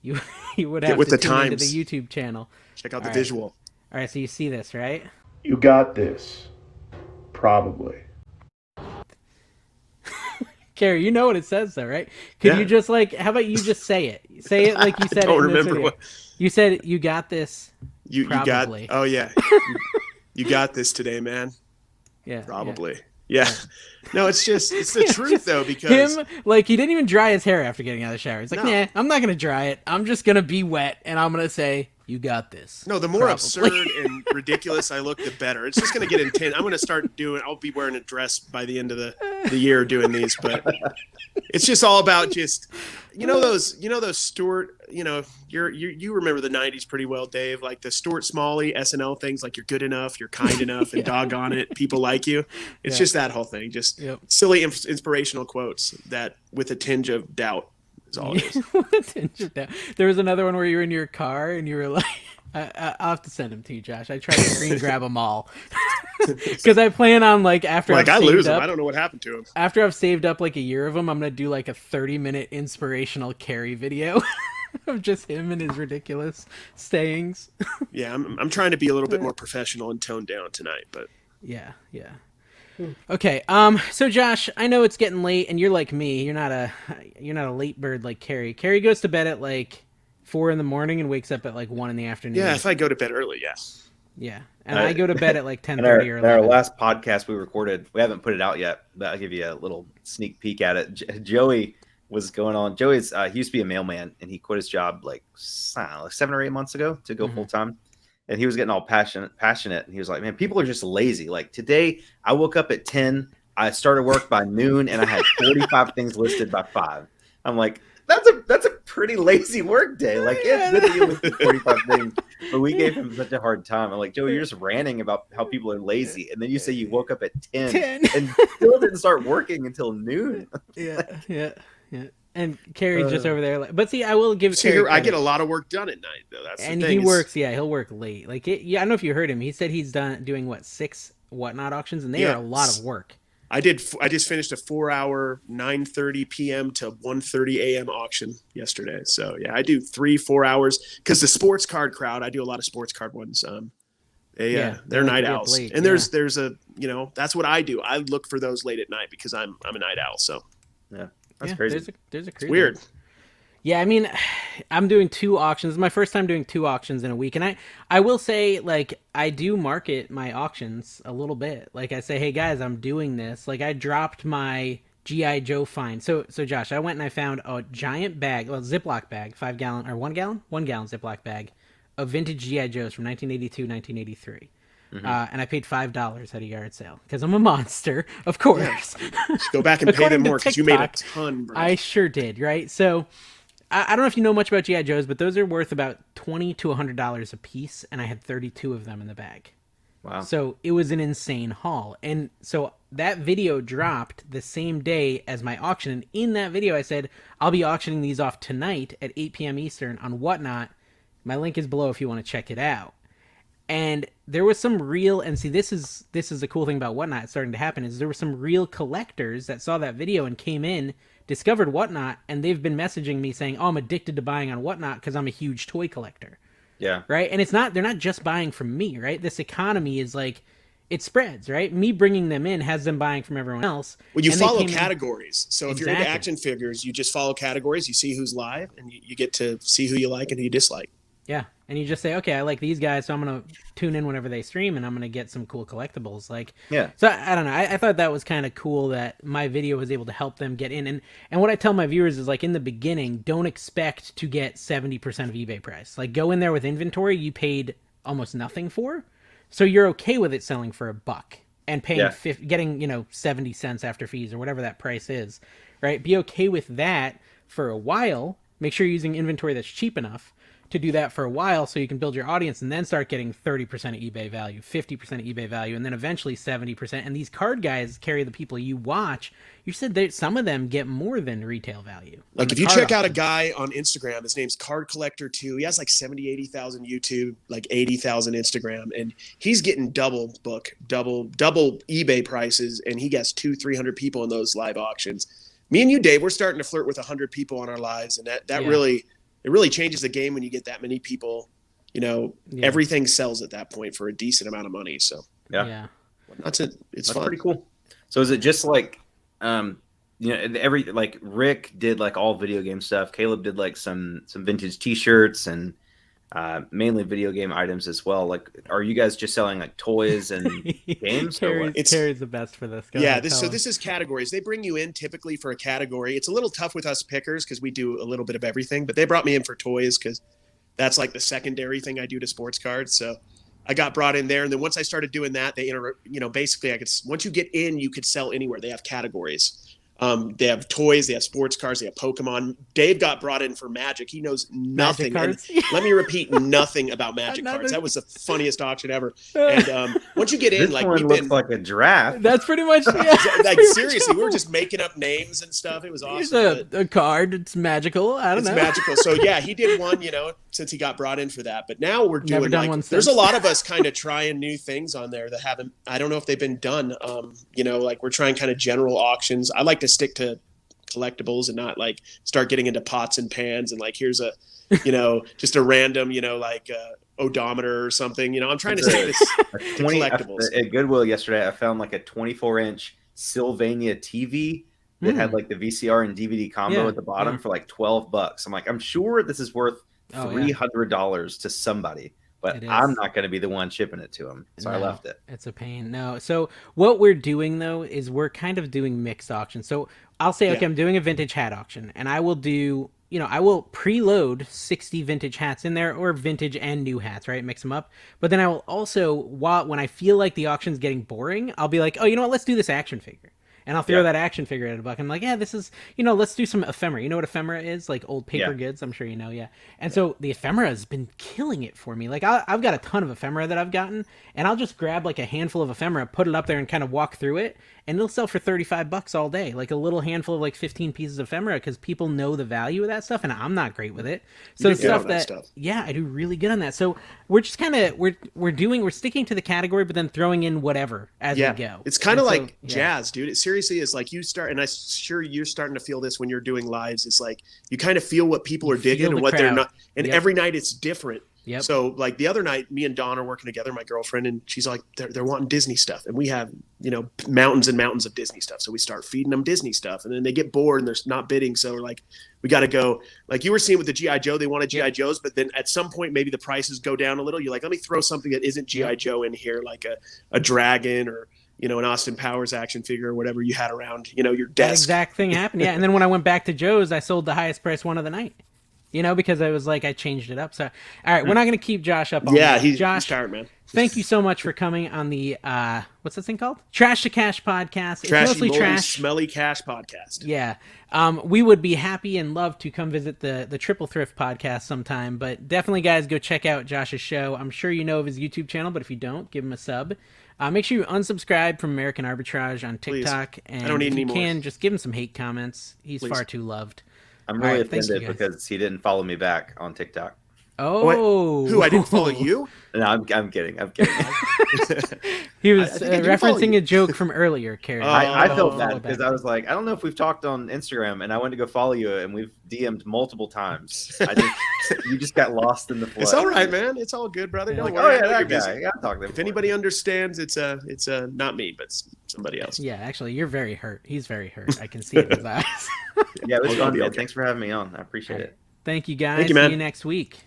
you you would Get have with to the tune into times. the YouTube channel. Check out the All right. visual. All right, so you see this, right? You got this. Probably. Carrie, you know what it says though, right? Could Yeah. you just like, how about you just say it? Say it like you said I don't it in this remember video. what You said you got this. you got. Probably. Oh yeah, you got this today, man. Yeah. Probably. Yeah. No, it's the truth Just though, because him, like, he didn't even dry his hair after getting out of the shower. He's like, No. nah, I'm not gonna dry it. I'm just gonna be wet, and I'm gonna say, you got this. no, the more Probably. absurd and ridiculous I look, the better. It's just gonna get intense. I'm gonna start doing. I'll be wearing a dress by the end of the year doing these, but it's just all about just those Stuart. You remember the '90s pretty well, Dave. Like the Stuart Smalley SNL things, like you're good enough, you're kind enough, and doggone it, people like you. It's Yeah. just that whole thing, just Yep. silly inspirational quotes that with a tinge of doubt is all it is. There was another one where you were in your car and you were like, I'll have to send them to you, Josh. I tried to screen grab them all because I plan on like after Like I've I lose saved them. up, I don't know what happened to them. after I've saved up like a year of them, I'm gonna do like a 30-minute inspirational Carrie video of just him and his ridiculous sayings. Yeah, I'm trying to be a little bit more professional and toned down tonight, but Yeah. Okay. So Josh, I know it's getting late, and you're like me. You're not a late bird like Carrie. Carrie goes to bed at like 4 a.m. and wakes up at like 1 p.m. yeah, if I go to bed early, yeah. Yeah, and I go to bed at like 10:30 or In our 11. last podcast we recorded, we haven't put it out yet, but I'll give you a little sneak peek at it. Joey was going on. Joey's he used to be a mailman, and he quit his job like 7 or 8 months ago to go full time. And he was getting all passionate, and he was like, "Man, people are just lazy. Like today, I woke up at 10, I started work by noon, and I had 45 things listed by 5." I'm like, "That's a pretty lazy work day. Like it's good that you listed 45 things." But we gave him such a hard time. I'm like, "Joey, you're just ranting about how people are lazy, and then you say you woke up at 10. And still didn't start working until noon." Yeah. And Carrie's just over there. But see, I will give See, Carrie I get credit. a lot of work done at night, though. That's And the thing. he works. Yeah, he'll work late. Like, I don't know if you heard him. He said he's doing what, 6 whatnot auctions, and they are a lot of work. I just finished a 4-hour 9:30 p.m. to 1:30 a.m. auction yesterday. So yeah, I do 3-4 hours because the sports card crowd. I do a lot of sports card ones. They're like night to be up owls, late, and there's a that's what I do. I look for those late at night because I'm a night owl. So Yeah, that's crazy. There's a crew it's weird. there. Yeah, I mean, I'm doing 2 auctions. It's my first time doing 2 auctions in a week. And I will say, like, I do market my auctions a little bit. Like, I say, hey, guys, I'm doing this. Like, I dropped my G.I. Joe find. So Josh, I went and I found a giant bag, Ziploc bag, 5 gallon, or 1 gallon? 1 gallon Ziploc bag of vintage G.I. Joes from 1982, 1983. And I paid $5 at a yard sale because I'm a monster, of course. Just go back and pay them According to more because you made a TikTok, ton, bro. I sure did, right? So I don't know if you know much about G.I. Joes, but those are worth about $20 to $100 a piece, and I had 32 of them in the bag. Wow. So it was an insane haul. And so that video dropped the same day as my auction. And in that video, I said, I'll be auctioning these off tonight at 8 p.m. Eastern on Whatnot. My link is below if you want to check it out. And there was some real, and see, this is the cool thing about Whatnot starting to happen, is there were some real collectors that saw that video and came in, discovered Whatnot, and they've been messaging me saying, oh, I'm addicted to buying on Whatnot because I'm a huge toy collector. Yeah. Right? And they're not just buying from me, right? This economy is like, it spreads, right? Me bringing them in has them buying from everyone else. Well, you and they follow came in- categories. So if you're into Exactly. action figures, you just follow categories. You see who's live, and you get to see who you like and who you dislike. Yeah. And you just say, okay, I like these guys, so I'm going to tune in whenever they stream, and I'm going to get some cool collectibles. Like, Yeah. So I don't know. I thought that was kind of cool that my video was able to help them get in. And what I tell my viewers is, like, in the beginning, don't expect to get 70% of eBay price. Like, go in there with inventory you paid almost nothing for, so you're okay with it selling for $1. and paying getting 70 cents after fees or whatever that price is, right? Be okay with that for a while. Make sure you're using inventory that's cheap enough to do that for a while so you can build your audience and then start getting 30% of eBay value, 50% of eBay value, and then eventually 70%. And these card guys carry the people you watch. You said that some of them get more than retail value. Like if you check out a guy on Instagram, his name's Card Collector 2. He has like 70, 80,000 YouTube, like 80,000 Instagram. And he's getting double eBay prices. And he gets 200-300 people in those live auctions. Me and you, Dave, we're starting to flirt with 100 people on our lives. And that really... It really changes the game when you get that many people. Everything sells at that point for a decent amount of money. So that's it. That's fun. Pretty cool. So is it just like, like Rick did like all video game stuff. Caleb did like some vintage T-shirts and mainly video game items as well. Like, are you guys just selling like toys and games? Carrie's the best for this. This is categories. They bring you in typically for a category. It's a little tough with us pickers because we do a little bit of everything, but they brought me in for toys because that's like the secondary thing I do to sports cards. So I got brought in there. And then once I started doing that, basically once you get in, you could sell anywhere. They have categories. They have toys, they have sports cards, they have Pokemon. Dave got brought in for Magic. He knows nothing. Let me repeat, nothing about Magic cards. That was the funniest auction ever. And once you get in, like we've been like a draft. That's pretty much like seriously, we were just making up names and stuff. It was awesome. It's a card. It's magical. I don't know. It's magical. So yeah, he did one. Since he got brought in for that. But now we're doing there's a lot of us kind of trying new things on there that haven't. I don't know if they've been done. Like we're trying kind of general auctions. I like to stick to collectibles and not like start getting into pots and pans and like here's a just a random odometer or something. I'm trying to stick to collectibles. At Goodwill yesterday I found like a 24-inch Sylvania TV that had like the VCR and DVD combo at the bottom for like $12. I'm like, I'm sure this is worth $300 to somebody, but I'm not going to be the one shipping it to them. So I left it. It's a pain. No. So what we're doing though is we're kind of doing mixed auctions. So I'll say, okay, I'm doing a vintage hat auction and I will do, I will preload 60 vintage hats in there or vintage and new hats, right? Mix them up. But then I will also, when I feel like the auction's getting boring, I'll be like, oh, you know what? Let's do this action figure. And I'll throw that action figure at a buck. I'm like, yeah, this is, let's do some ephemera. You know what ephemera is? Like old paper goods. I'm sure you know, And so the ephemera has been killing it for me. Like I've got a ton of ephemera that I've gotten, and I'll just grab like a handful of ephemera, put it up there and kind of walk through it, and it'll sell for $35 all day. Like a little handful of like 15 pieces of ephemera because people know the value of that stuff, and I'm not great with it. So the stuff that I do really good on that. So we're just kind of, we're sticking to the category, but then throwing in whatever as we go. It's kind of like jazz, dude. It seriously is like you start, and I'm sure you're starting to feel this when you're doing lives. It's like you kind of feel what people are digging and what they're not. And every night it's different. Yep. So like the other night, me and Dawn are working together, my girlfriend, and she's like, they're wanting Disney stuff. And we have, mountains and mountains of Disney stuff. So we start feeding them Disney stuff, and then they get bored and they're not bidding. So we're like, we got to go. Like you were seeing with the G.I. Joe, they wanted G.I. Joes, but then at some point, maybe the prices go down a little. You're like, let me throw something that isn't G.I. Joe in here, like a dragon or, an Austin Powers action figure or whatever you had around, your desk. That exact thing happened. Yeah. And then when I went back to Joe's, I sold the highest price one of the night. Because I was like, I changed it up. So, all right, we're not going to keep Josh up. He's tired, man. Thank you so much for coming on the, what's this thing called? Trash to Cash podcast. It's mostly trash. Smelly cash podcast. Yeah. We would be happy and love to come visit the Triple Thrift podcast sometime, but definitely guys, go check out Josh's show. I'm sure you know of his YouTube channel, but if you don't, give him a sub. Make sure you unsubscribe from American Arbitrage on TikTok. Please. And I don't need any more. Just give him some hate comments. He's far too loved. I'm really offended because he didn't follow me back on TikTok. Oh, what? Who? I didn't follow you? No, I'm kidding. He was referencing a joke from earlier, Carrie. I felt bad because I was like, I don't know if we've talked on Instagram, and I went to go follow you, and we've DM'd multiple times. You just got lost in the flood. It's all right, man. It's all good, brother. Don't worry. That guy. I gotta talk to him. If anybody understands, it's not me, but somebody else. Yeah, actually, you're very hurt. He's very hurt. I can see it in his eyes. Yeah, it was fun, man. Thanks for having me on. I appreciate it. Thank you, guys. Thank you, man. See you next week.